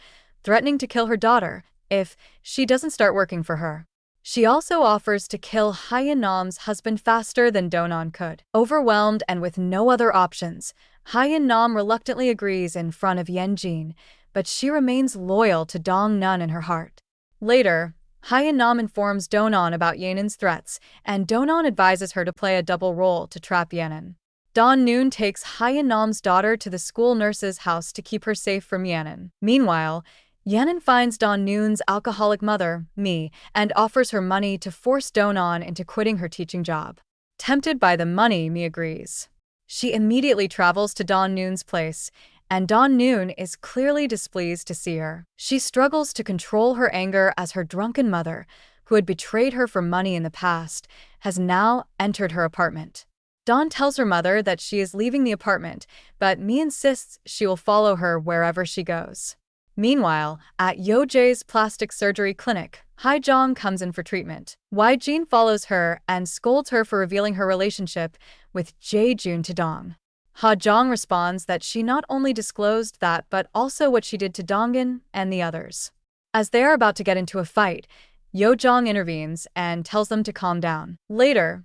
threatening to kill her daughter if she doesn't start working for her. She also offers to kill Hae-nam's husband faster than Do-non could. Overwhelmed and with no other options, Hae-nam reluctantly agrees in front of Yeon-jin, but she remains loyal to Dong-nun in her heart. Later, Hae-nam informs Do-non about Yeon's threats, and Do-non advises her to play a double role to trap Yeon. Dawn Noon takes Hae-nam's daughter to the school nurse's house to keep her safe from Yeon. Meanwhile, Yeon finds Dawn Noon's alcoholic mother, Mi, and offers her money to force Do-non into quitting her teaching job. Tempted by the money, Mi agrees. She immediately travels to Dawn Noon's place, and Dawn Noon is clearly displeased to see her. She struggles to control her anger as her drunken mother, who had betrayed her for money in the past, has now entered her apartment. Dawn tells her mother that she is leaving the apartment, but Mi insists she will follow her wherever she goes. Meanwhile, at Yeojae's plastic surgery clinic, Hae-jong comes in for treatment. Wai-jin follows her and scolds her for revealing her relationship with Jae-jun to Dong. Ha-jong responds that she not only disclosed that but also what she did to Dongin and the others. As they are about to get into a fight, Yeojong intervenes and tells them to calm down. Later,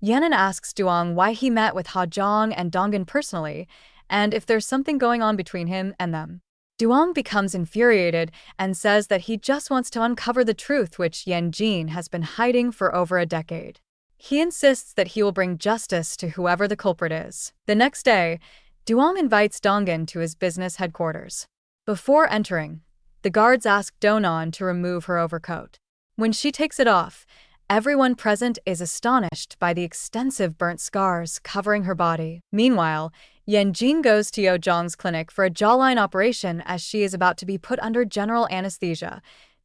Yeon asks Duong why he met with Ha-jong and Dongin personally, and if there's something going on between him and them. Duong becomes infuriated and says that he just wants to uncover the truth which Yeon-jin has been hiding for over a decade. He insists that he will bring justice to whoever the culprit is. The next day, Duong invites Dongin to his business headquarters. Before entering, the guards ask Do-non to remove her overcoat. When she takes it off, everyone present is astonished by the extensive burnt scars covering her body. Meanwhile, Yeon-jin goes to Yeojong's clinic for a jawline operation as she is about to be put under general anesthesia.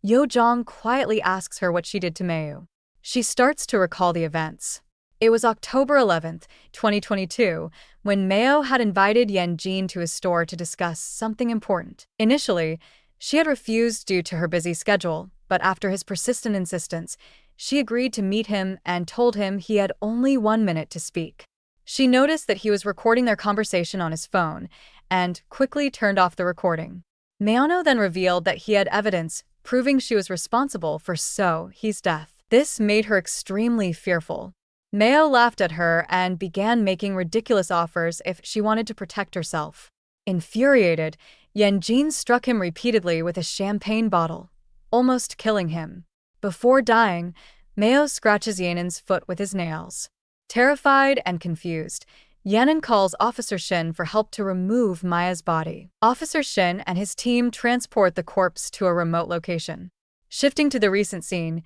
Yeojong quietly asks her what she did to Mayu. She starts to recall the events. It was October 11, 2022, when Mayo had invited Yeon-jin to his store to discuss something important. Initially, she had refused due to her busy schedule, but after his persistent insistence, she agreed to meet him and told him he had only 1 minute to speak. She noticed that he was recording their conversation on his phone and quickly turned off the recording. Mayano then revealed that he had evidence proving she was responsible for So-hee's death. This made her extremely fearful. Mayo laughed at her and began making ridiculous offers if she wanted to protect herself. Infuriated, Yeon-jin struck him repeatedly with a champagne bottle, almost killing him. Before dying, Mayo scratches Yeon's foot with his nails. Terrified and confused, Yeon calls Officer Shin for help to remove Maya's body. Officer Shin and his team transport the corpse to a remote location. Shifting to the recent scene,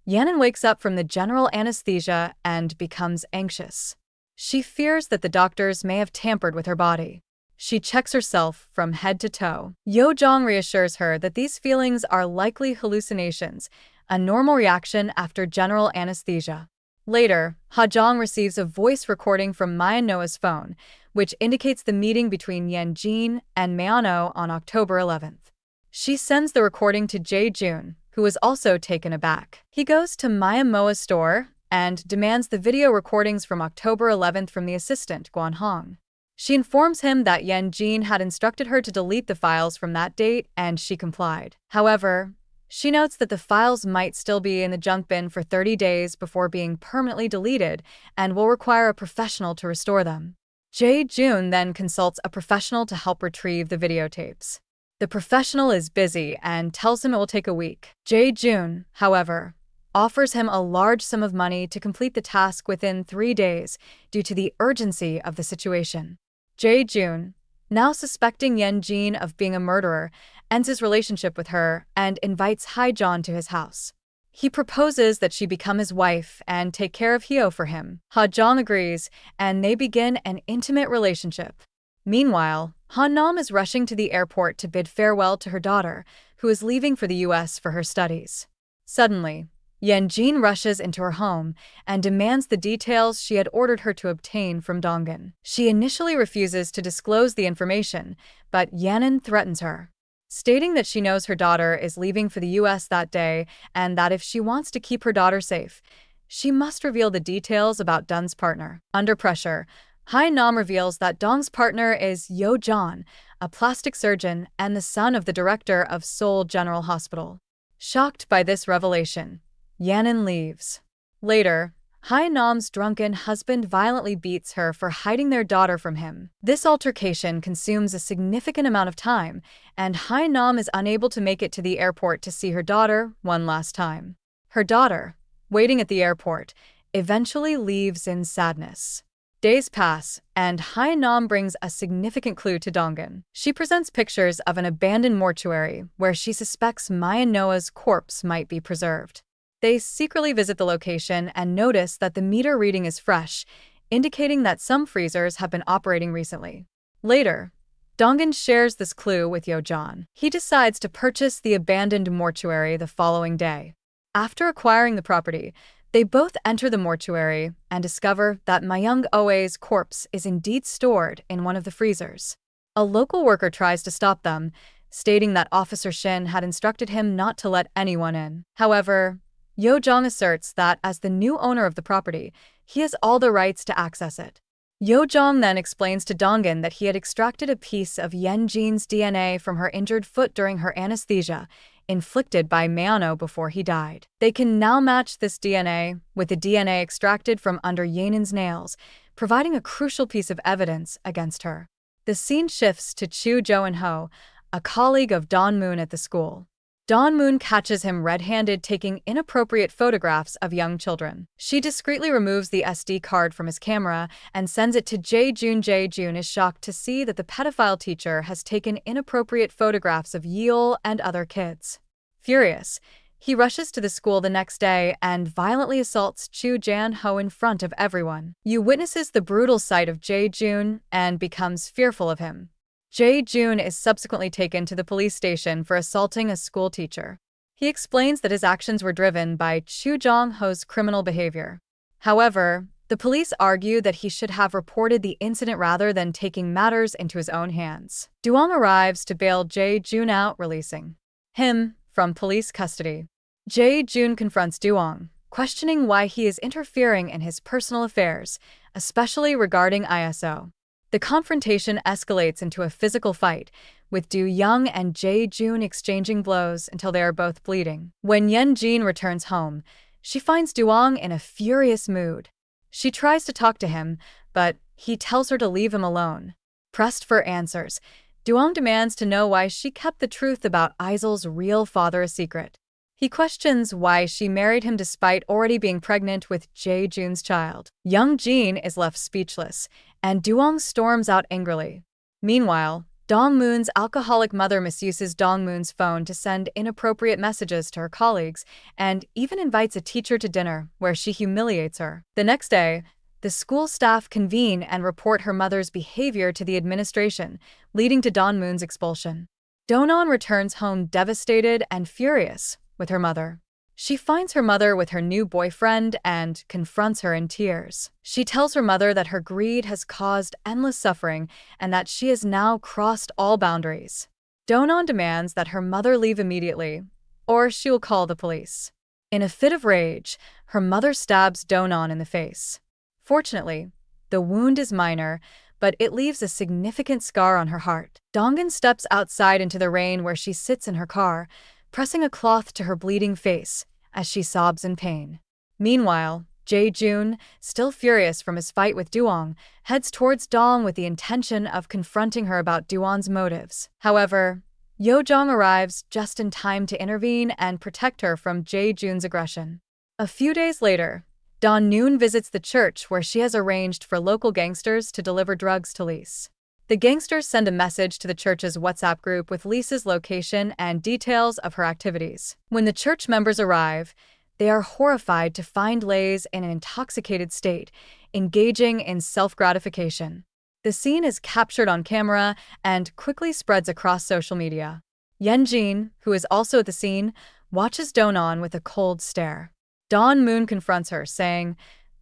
Yeon wakes up from the general anesthesia and becomes anxious. She fears that the doctors may have tampered with her body. She checks herself from head to toe. Yeojong reassures her that these feelings are likely hallucinations, a normal reaction after general anesthesia. Later, Ha-jong receives a voice recording from Maya Noah's phone, which indicates the meeting between Yeon-jin and Mayano on October 11th. She sends the recording to Jae-jun, who is also taken aback. He goes to Maya Moa's store and demands the video recordings from October 11th from the assistant, Guan Hong. She informs him that Yeon-jin had instructed her to delete the files from that date, and she complied. However, she notes that the files might still be in the junk bin for 30 days before being permanently deleted and will require a professional to restore them. Jae-jun then consults a professional to help retrieve the videotapes. The professional is busy and tells him it will take a week. Jae-jun, however, offers him a large sum of money to complete the task within 3 days due to the urgency of the situation. Jae-jun, now suspecting Yeon-jin of being a murderer, ends his relationship with her and invites Hae-jong to his house. He proposes that she become his wife and take care of Hyo for him. Ha-jong agrees, and they begin an intimate relationship. Meanwhile, Ha-nam is rushing to the airport to bid farewell to her daughter, who is leaving for the US for her studies. Suddenly, Yanjin rushes into her home and demands the details she had ordered her to obtain from Dongin. She initially refuses to disclose the information, but Yanin threatens her, stating that she knows her daughter is leaving for the US that day and that if she wants to keep her daughter safe, she must reveal the details about Dun's partner. Under pressure, Hai Nam reveals that Dong's partner is Yo Jon, a plastic surgeon and the son of the director of Seoul General Hospital. Shocked by this revelation, Yanin leaves. Later, Hai Nam's drunken husband violently beats her for hiding their daughter from him. This altercation consumes a significant amount of time, and Hai Nam is unable to make it to the airport to see her daughter one last time. Her daughter, waiting at the airport, eventually leaves in sadness. Days pass, and Hai Nam brings a significant clue to Dongin. She presents pictures of an abandoned mortuary where she suspects Maya Noah's corpse might be preserved. They secretly visit the location and notice that the meter reading is fresh, indicating that some freezers have been operating recently. Later, Dongin shares this clue with Yo Jon. He decides to purchase the abandoned mortuary the following day. After acquiring the property, they both enter the mortuary and discover that Mayung Oe's corpse is indeed stored in one of the freezers. A local worker tries to stop them, stating that Officer Shin had instructed him not to let anyone in. However, Yo Jong asserts that as the new owner of the property, he has all the rights to access it. Yo Jong then explains to Dongin that he had extracted a piece of Yanjin's DNA from her injured foot during her anesthesia, inflicted by Mano before he died. They can now match this DNA with the DNA extracted from under Yanin's nails, providing a crucial piece of evidence against her. The scene shifts to Chu Jo-in-ho, a colleague of Don Moon at the school. Don Moon catches him red-handed taking inappropriate photographs of young children. She discreetly removes the SD card from his camera and sends it to Jae-jun. Jae-jun is shocked to see that the pedophile teacher has taken inappropriate photographs of Yeol and other kids. Furious, he rushes to the school the next day and violently assaults Chu Jan-ho in front of everyone. Yu witnesses the brutal sight of Jae-jun and becomes fearful of him. Jae-jun is subsequently taken to the police station for assaulting a school teacher. He explains that his actions were driven by Chu Jong-ho's criminal behavior. However, the police argue that he should have reported the incident rather than taking matters into his own hands. Duong arrives to bail Jae-jun out, releasing him from police custody. Jae-jun confronts Duong, questioning why he is interfering in his personal affairs, especially regarding ISO. The confrontation escalates into a physical fight, with Du Young and Jae-jun exchanging blows until they are both bleeding. When Yen-jin returns home, she finds Duong in a furious mood. She tries to talk to him, but he tells her to leave him alone. Pressed for answers, Duong demands to know why she kept the truth about Isol's real father a secret. He questions why she married him despite already being pregnant with Jae-jun's child. Young Jin is left speechless, and Duong storms out angrily. Meanwhile, Dong Moon's alcoholic mother misuses Dong Moon's phone to send inappropriate messages to her colleagues and even invites a teacher to dinner, where she humiliates her. The next day, the school staff convene and report her mother's behavior to the administration, leading to Dong Moon's expulsion. Donon returns home devastated and furious with her mother. She finds her mother with her new boyfriend and confronts her in tears. She tells her mother that her greed has caused endless suffering and that she has now crossed all boundaries. Donon demands that her mother leave immediately, or she will call the police. In a fit of rage, her mother stabs Donon in the face. Fortunately, the wound is minor, but it leaves a significant scar on her heart. Dongin steps outside into the rain where she sits in her car, pressing a cloth to her bleeding face as she sobs in pain. Meanwhile, Jae-jun, still furious from his fight with Duong, heads towards Dong with the intention of confronting her about Duong's motives. However, Yo Jong arrives just in time to intervene and protect her from Jae-jun's aggression. A few days later, Dawn Noon visits the church where she has arranged for local gangsters to deliver drugs to Lise. The gangsters send a message to the church's WhatsApp group with Lisa's location and details of her activities. When the church members arrive, they are horrified to find Lise in an intoxicated state, engaging in self-gratification. The scene is captured on camera and quickly spreads across social media. Yenjin, who is also at the scene, watches Donan with a cold stare. Dawn Moon confronts her, saying,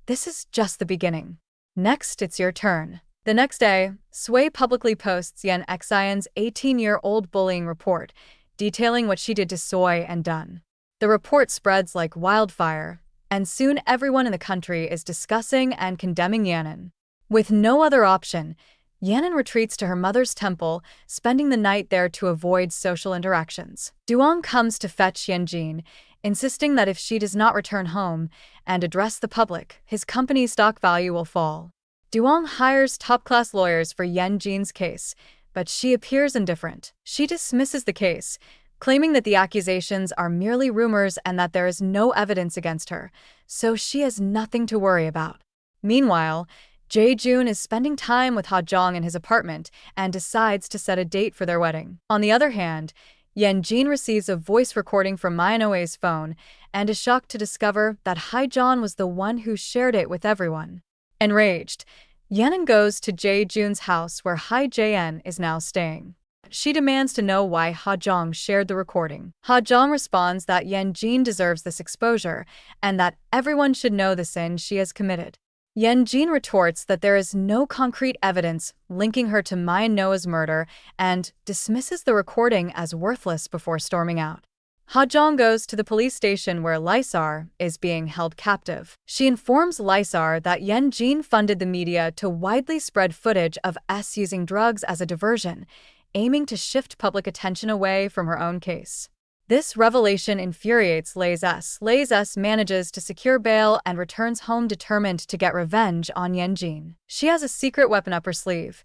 "This is just the beginning. Next, it's your turn." The next day, Sui publicly posts Yen Xian's 18-year-old bullying report, detailing what she did to Sui and Dun. The report spreads like wildfire, and soon everyone in the country is discussing and condemning Yanan. With no other option, Yanan retreats to her mother's temple, spending the night there to avoid social interactions. Duong comes to fetch Yenjin, insisting that if she does not return home and address the public, his company's stock value will fall. Duong hires top-class lawyers for Yenjin's case, but she appears indifferent. She dismisses the case, claiming that the accusations are merely rumors and that there is no evidence against her, so she has nothing to worry about. Meanwhile, Jae-jun is spending time with Ha-jong in his apartment and decides to set a date for their wedding. On the other hand, Yenjin receives a voice recording from Myeonoe's phone and is shocked to discover that Ha-jong was the one who shared it with everyone. Enraged, Yenin goes to Jae-jun's house where Ha-jaen is now staying. She demands to know why Ha-jong shared the recording. Ha-jong responds that Yenjin deserves this exposure and that everyone should know the sin she has committed. Yenjin retorts that there is no concrete evidence linking her to Myeonoe's murder and dismisses the recording as worthless before storming out. Ha-jong goes to the police station where Lysar is being held captive. She informs Lysar that Yenjin funded the media to widely spread footage of S using drugs as a diversion, aiming to shift public attention away from her own case. This revelation infuriates Lays S. Lays S manages to secure bail and returns home determined to get revenge on Yenjin. She has a secret weapon up her sleeve,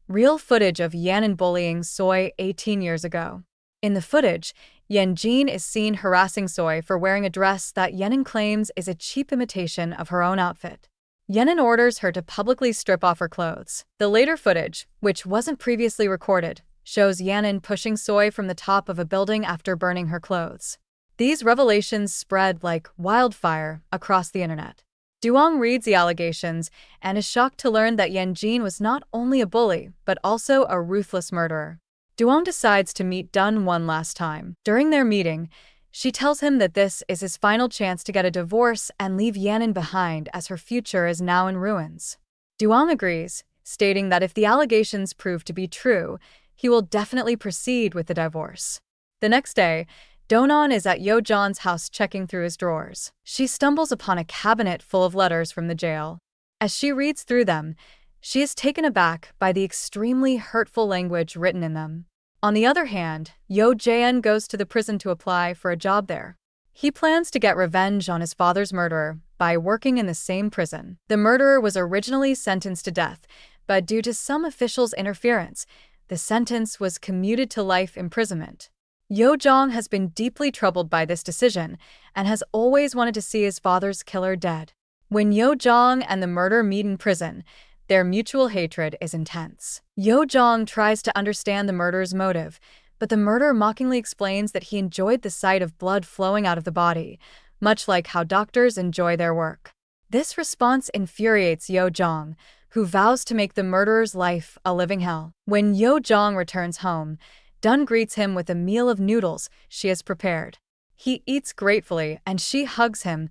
real footage of Yanan bullying Soi 18 years ago. In the footage, Yenjin is seen harassing Soi for wearing a dress that Yenin claims is a cheap imitation of her own outfit. Yenin orders her to publicly strip off her clothes. The later footage, which wasn't previously recorded, shows Yenin pushing Soi from the top of a building after burning her clothes. These revelations spread like wildfire across the internet. Duong reads the allegations and is shocked to learn that Yenjin was not only a bully, but also a ruthless murderer. Duong decides to meet Dun one last time. During their meeting, she tells him that this is his final chance to get a divorce and leave Yanan behind as her future is now in ruins. Duong agrees, stating that if the allegations prove to be true, he will definitely proceed with the divorce. The next day, Donan is at Yo-jon's house checking through his drawers. She stumbles upon a cabinet full of letters from the jail. As she reads through them, she is taken aback by the extremely hurtful language written in them. On the other hand, Yo-jaen goes to the prison to apply for a job there. He plans to get revenge on his father's murderer by working in the same prison. The murderer was originally sentenced to death, but due to some officials' interference, the sentence was commuted to life imprisonment. Yo-jong has been deeply troubled by this decision and has always wanted to see his father's killer dead. When Yo-jong and the murderer meet in prison, their mutual hatred is intense. Yo-jong tries to understand the murderer's motive, but the murderer mockingly explains that he enjoyed the sight of blood flowing out of the body, much like how doctors enjoy their work. This response infuriates Yo-jong, who vows to make the murderer's life a living hell. When Yo-jong returns home, Dun greets him with a meal of noodles she has prepared. He eats gratefully and she hugs him,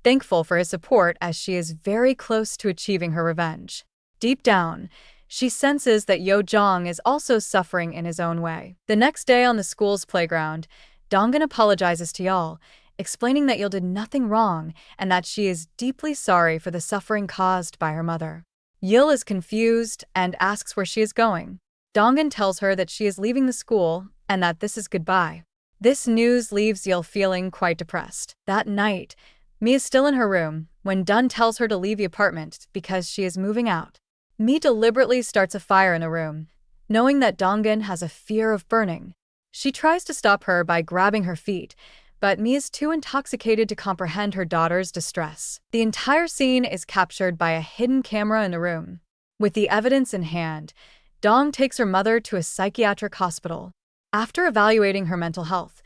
thankful for his support as she is very close to achieving her revenge. Deep down, she senses that Yo-jong is also suffering in his own way. The next day on the school's playground, Dongan apologizes to Yeol, explaining that Yeol did nothing wrong and that she is deeply sorry for the suffering caused by her mother. Yeol is confused and asks where she is going. Dongan tells her that she is leaving the school and that this is goodbye. This news leaves Yeol feeling quite depressed. That night, Mi is still in her room when Dun tells her to leave the apartment because she is moving out. Mi deliberately starts a fire in the room, knowing that Dongan has a fear of burning. She tries to stop her by grabbing her feet, but Mi is too intoxicated to comprehend her daughter's distress. The entire scene is captured by a hidden camera in the room. With the evidence in hand, Dong takes her mother to a psychiatric hospital. After evaluating her mental health,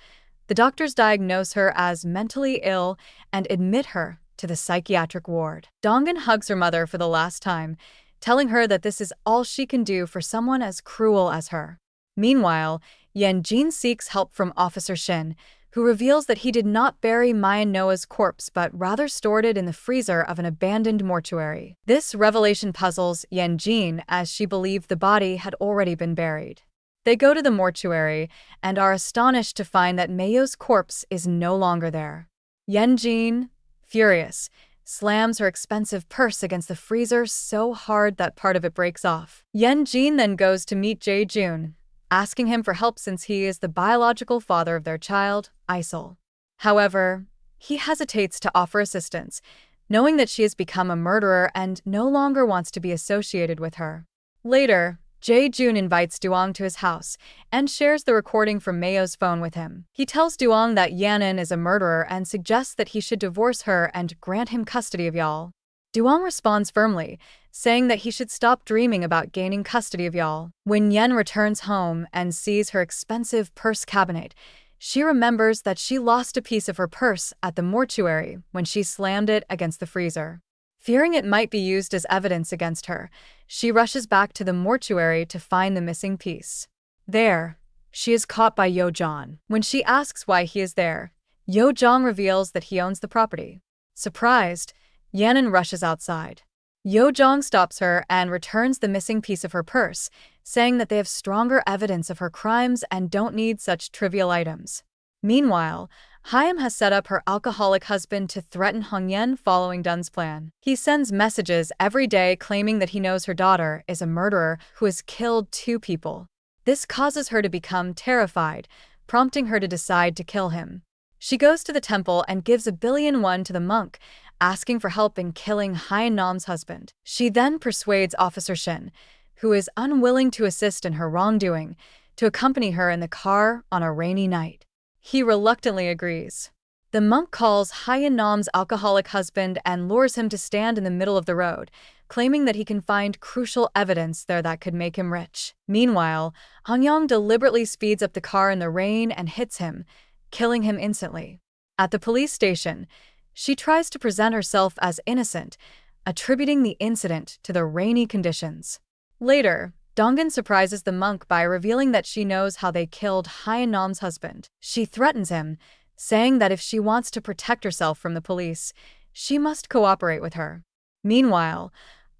the doctors diagnose her as mentally ill and admit her to the psychiatric ward. Dongan hugs her mother for the last time, telling her that this is all she can do for someone as cruel as her. Meanwhile, Jin seeks help from Officer Shin, who reveals that he did not bury Mayan Noah's corpse but rather stored it in the freezer of an abandoned mortuary. This revelation puzzles Jin as she believed the body had already been buried. They go to the mortuary and are astonished to find that Mayo's corpse is no longer there. Jin, furious, slams her expensive purse against the freezer so hard that part of it breaks off. Jin then goes to meet Jae-jun, asking him for help since he is the biological father of their child, Isol. However, he hesitates to offer assistance, knowing that she has become a murderer and no longer wants to be associated with her. Later, Jae-jun invites Duong to his house and shares the recording from Mayo's phone with him. He tells Duong that Yanin is a murderer and suggests that he should divorce her and grant him custody of Y'all. Duong responds firmly, saying that he should stop dreaming about gaining custody of Y'all. When Yen returns home and sees her expensive purse cabinet, she remembers that she lost a piece of her purse at the mortuary when she slammed it against the freezer. Fearing it might be used as evidence against her, she rushes back to the mortuary to find the missing piece. There, she is caught by Yo-jong. When she asks why he is there, Yo-jong reveals that he owns the property. Surprised, Yanin rushes outside. Yo-jong stops her and returns the missing piece of her purse, saying that they have stronger evidence of her crimes and don't need such trivial items. Meanwhile, Hyam has set up her alcoholic husband to threaten Hongyen following Dun's plan. He sends messages every day claiming that he knows her daughter is a murderer who has killed 2 people. This causes her to become terrified, prompting her to decide to kill him. She goes to the temple and gives 1,000,000,000 won to the monk, asking for help in killing Hyam-nam's husband. She then persuades Officer Shin, who is unwilling to assist in her wrongdoing, to accompany her in the car on a rainy night. He reluctantly agrees. The monk calls Hyam-nam's alcoholic husband and lures him to stand in the middle of the road, claiming that he can find crucial evidence there that could make him rich. Meanwhile, Hongyeong deliberately speeds up the car in the rain and hits him, killing him instantly. At the police station, she tries to present herself as innocent, attributing the incident to the rainy conditions. Later, Donggan surprises the monk by revealing that she knows how they killed Hyam-nam's husband. She threatens him, saying that if she wants to protect herself from the police, she must cooperate with her. Meanwhile,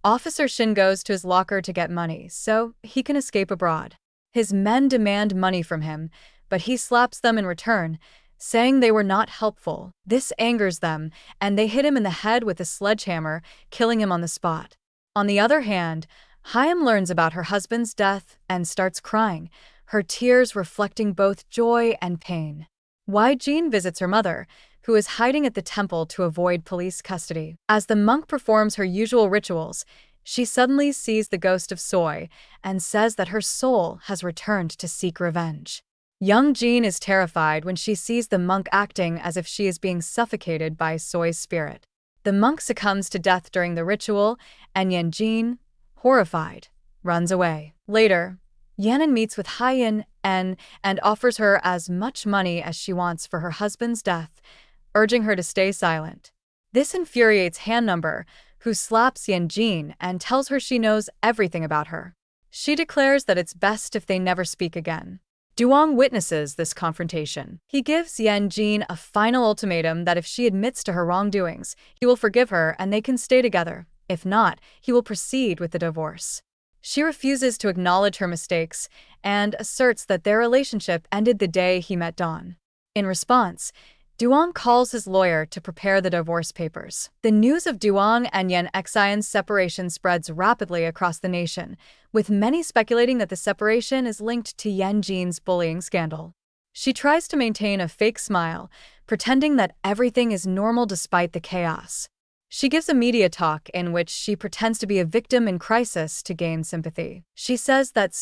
Officer Shin goes to his locker to get money so he can escape abroad. His men demand money from him, but he slaps them in return, saying they were not helpful. This angers them, and they hit him in the head with a sledgehammer, killing him on the spot. On the other hand, Hyam learns about her husband's death and starts crying, her tears reflecting both joy and pain. Jin visits her mother, who is hiding at the temple to avoid police custody. As the monk performs her usual rituals, she suddenly sees the ghost of Soy and says that her soul has returned to seek revenge. Young Jin is terrified when she sees the monk acting as if she is being suffocated by Soy's spirit. The monk succumbs to death during the ritual, and Jin, horrified, runs away. Later, Yanin meets with Hyein and offers her as much money as she wants for her husband's death, urging her to stay silent. This infuriates Han-number, who slaps Jin and tells her she knows everything about her. She declares that it's best if they never speak again. Duong witnesses this confrontation. He gives Jin a final ultimatum that if she admits to her wrongdoings, he will forgive her and they can stay together. If not, he will proceed with the divorce. She refuses to acknowledge her mistakes and asserts that their relationship ended the day he met Dawn. In response, Duong calls his lawyer to prepare the divorce papers. The news of Duong and Yen Xian's separation spreads rapidly across the nation, with many speculating that the separation is linked to Jin's bullying scandal. She tries to maintain a fake smile, pretending that everything is normal despite the chaos. She gives a media talk in which she pretends to be a victim in crisis to gain sympathy. She says that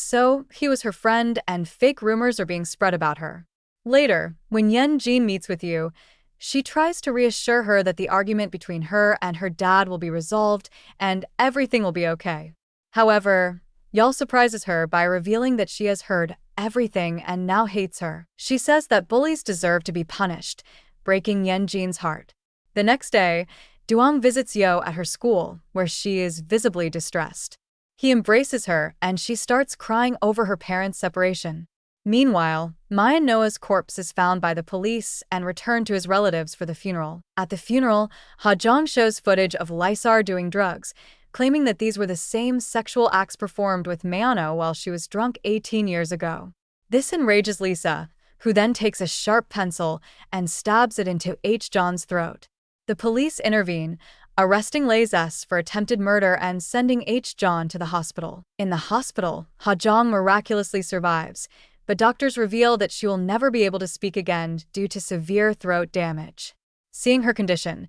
he was her friend and fake rumors are being spread about her. Later, when Jin meets with Yu, she tries to reassure her that the argument between her and her dad will be resolved and everything will be okay. However, Yul surprises her by revealing that she has heard everything and now hates her. She says that bullies deserve to be punished, breaking Jin's heart. The next day, Duong visits Yo at her school, where she is visibly distressed. He embraces her and she starts crying over her parents' separation. Meanwhile, Maya Noah's corpse is found by the police and returned to his relatives for the funeral. At the funeral, Ha-jong shows footage of Lysar doing drugs, claiming that these were the same sexual acts performed with Mayano while she was drunk 18 years ago. This enrages Lisa, who then takes a sharp pencil and stabs it into H-John's throat. The police intervene, arresting Lazes for attempted murder and sending H-John to the hospital. In the hospital, Ha-jong miraculously survives, but doctors reveal that she will never be able to speak again due to severe throat damage. Seeing her condition,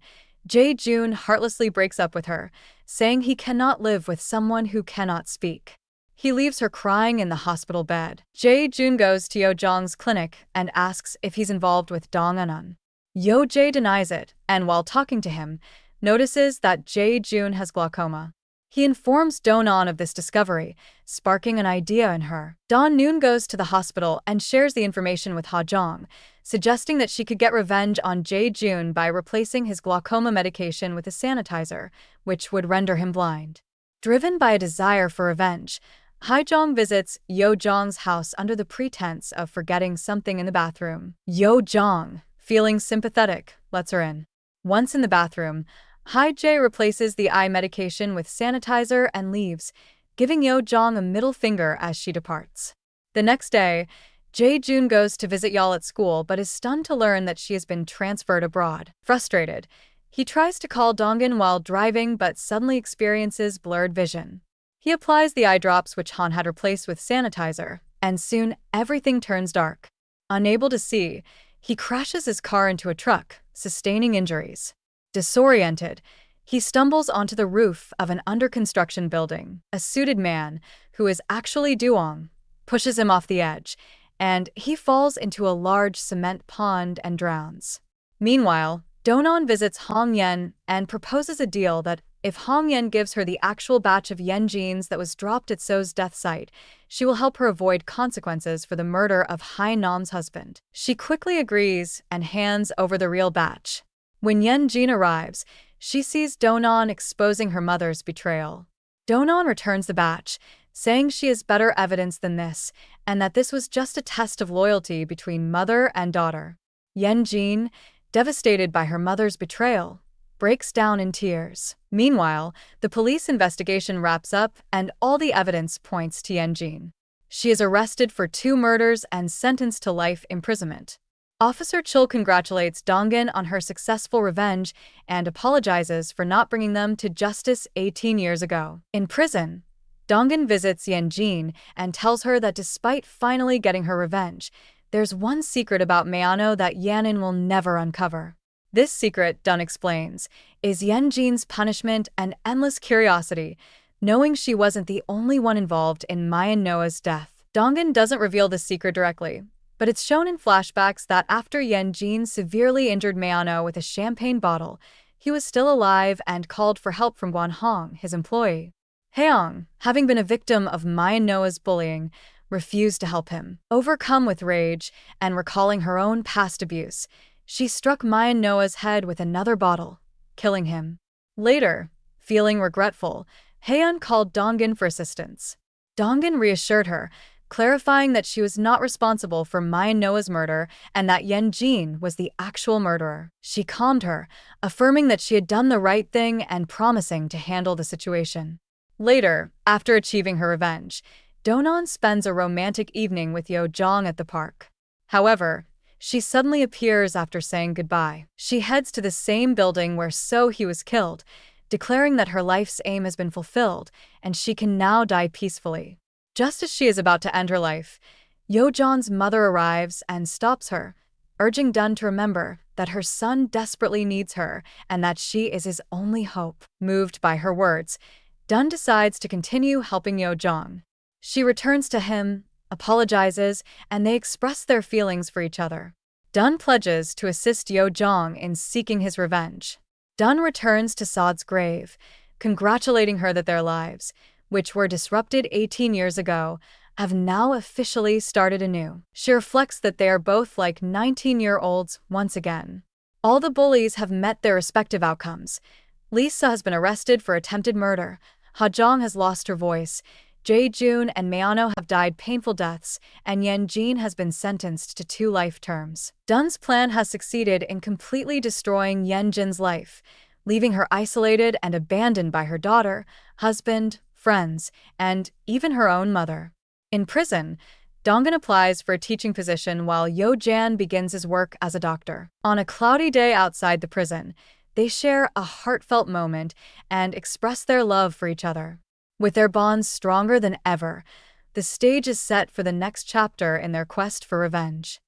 Jae-joon heartlessly breaks up with her, saying he cannot live with someone who cannot speak. He leaves her crying in the hospital bed. Jae-joon goes to Yo-jong's clinic and asks if he's involved with Dong Eun. Yo-jae denies it, and while talking to him, notices that Jae-joon has glaucoma. He informs Donan of this discovery, sparking an idea in her. Don-noon goes to the hospital and shares the information with Ha-jong, suggesting that she could get revenge on Jae-joon by replacing his glaucoma medication with a sanitizer, which would render him blind. Driven by a desire for revenge, Ha-jong visits Yo-jong's house under the pretense of forgetting something in the bathroom. Yo-jong, feeling sympathetic, lets her in. Once in the bathroom, Ha-jae replaces the eye medication with sanitizer and leaves, giving Yo-jong a middle finger as she departs. The next day, Jae-joon goes to visit Yeol at school but is stunned to learn that she has been transferred abroad. Frustrated, he tries to call Dongin while driving but suddenly experiences blurred vision. He applies the eye drops which Han had replaced with sanitizer, and soon everything turns dark. Unable to see, he crashes his car into a truck, sustaining injuries. Disoriented, he stumbles onto the roof of an under-construction building. A suited man, who is actually Duong, pushes him off the edge, and he falls into a large cement pond and drowns. Meanwhile, Donan visits Hong Yen and proposes a deal that if Hong Yen gives her the actual batch of yen jeans that was dropped at So's death site, she will help her avoid consequences for the murder of Hai Nam's husband. She quickly agrees and hands over the real batch. When Yen Jin arrives, she sees Donan exposing her mother's betrayal. Donan returns the batch, saying she has better evidence than this, and that this was just a test of loyalty between mother and daughter. Yen Jin, devastated by her mother's betrayal, breaks down in tears. Meanwhile, the police investigation wraps up and all the evidence points to Yen Jin. She is arrested for 2 murders and sentenced to life imprisonment. Officer Chul congratulates Dongin on her successful revenge and apologizes for not bringing them to justice 18 years ago. In prison, Dongin visits Yen Jin and tells her that despite finally getting her revenge, there's one secret about Mayano that Yanin will never uncover. This secret, Dun explains, is Yen Jin's punishment and endless curiosity, knowing she wasn't the only one involved in Maya Noah's death. Dongin doesn't reveal this secret directly, but it's shown in flashbacks that after Yen Jin severely injured Mayano with a champagne bottle, he was still alive and called for help from Guan Hong, his employee. Haeong, having been a victim of Maya Noah's bullying, refused to help him. Overcome with rage and recalling her own past abuse, she struck Maya Noah's head with another bottle, killing him. Later, feeling regretful, Haeon called Dongin for assistance. Dongin reassured her, clarifying that she was not responsible for Maya Noah's murder and that Yen Jin was the actual murderer. She calmed her, affirming that she had done the right thing and promising to handle the situation. Later, after achieving her revenge, Donan spends a romantic evening with Yo-jong at the park. However, she suddenly appears after saying goodbye. She heads to the same building where So-hee was killed, declaring that her life's aim has been fulfilled and she can now die peacefully. Just as she is about to end her life, Yo-jong's mother arrives and stops her, urging Dun to remember that her son desperately needs her and that she is his only hope. Moved by her words, Dun decides to continue helping Yo-jong. She returns to him, apologizes, and they express their feelings for each other. Dun pledges to assist Yo-jong in seeking his revenge. Dun returns to Sod's grave, congratulating her that their lives, which were disrupted 18 years ago, have now officially started anew. She reflects that they are both like 19-year-olds once again. All the bullies have met their respective outcomes. Lisa has been arrested for attempted murder. Ha-jong has lost her voice. Jae-jun and Mayano have died painful deaths, and Yen-jin has been sentenced to 2 life terms. Dun's plan has succeeded in completely destroying Yen-jin's life, leaving her isolated and abandoned by her daughter, husband, friends, and even her own mother. In prison, Donggan applies for a teaching position while Yo-jan begins his work as a doctor. On a cloudy day outside the prison, they share a heartfelt moment and express their love for each other. With their bonds stronger than ever, the stage is set for the next chapter in their quest for revenge.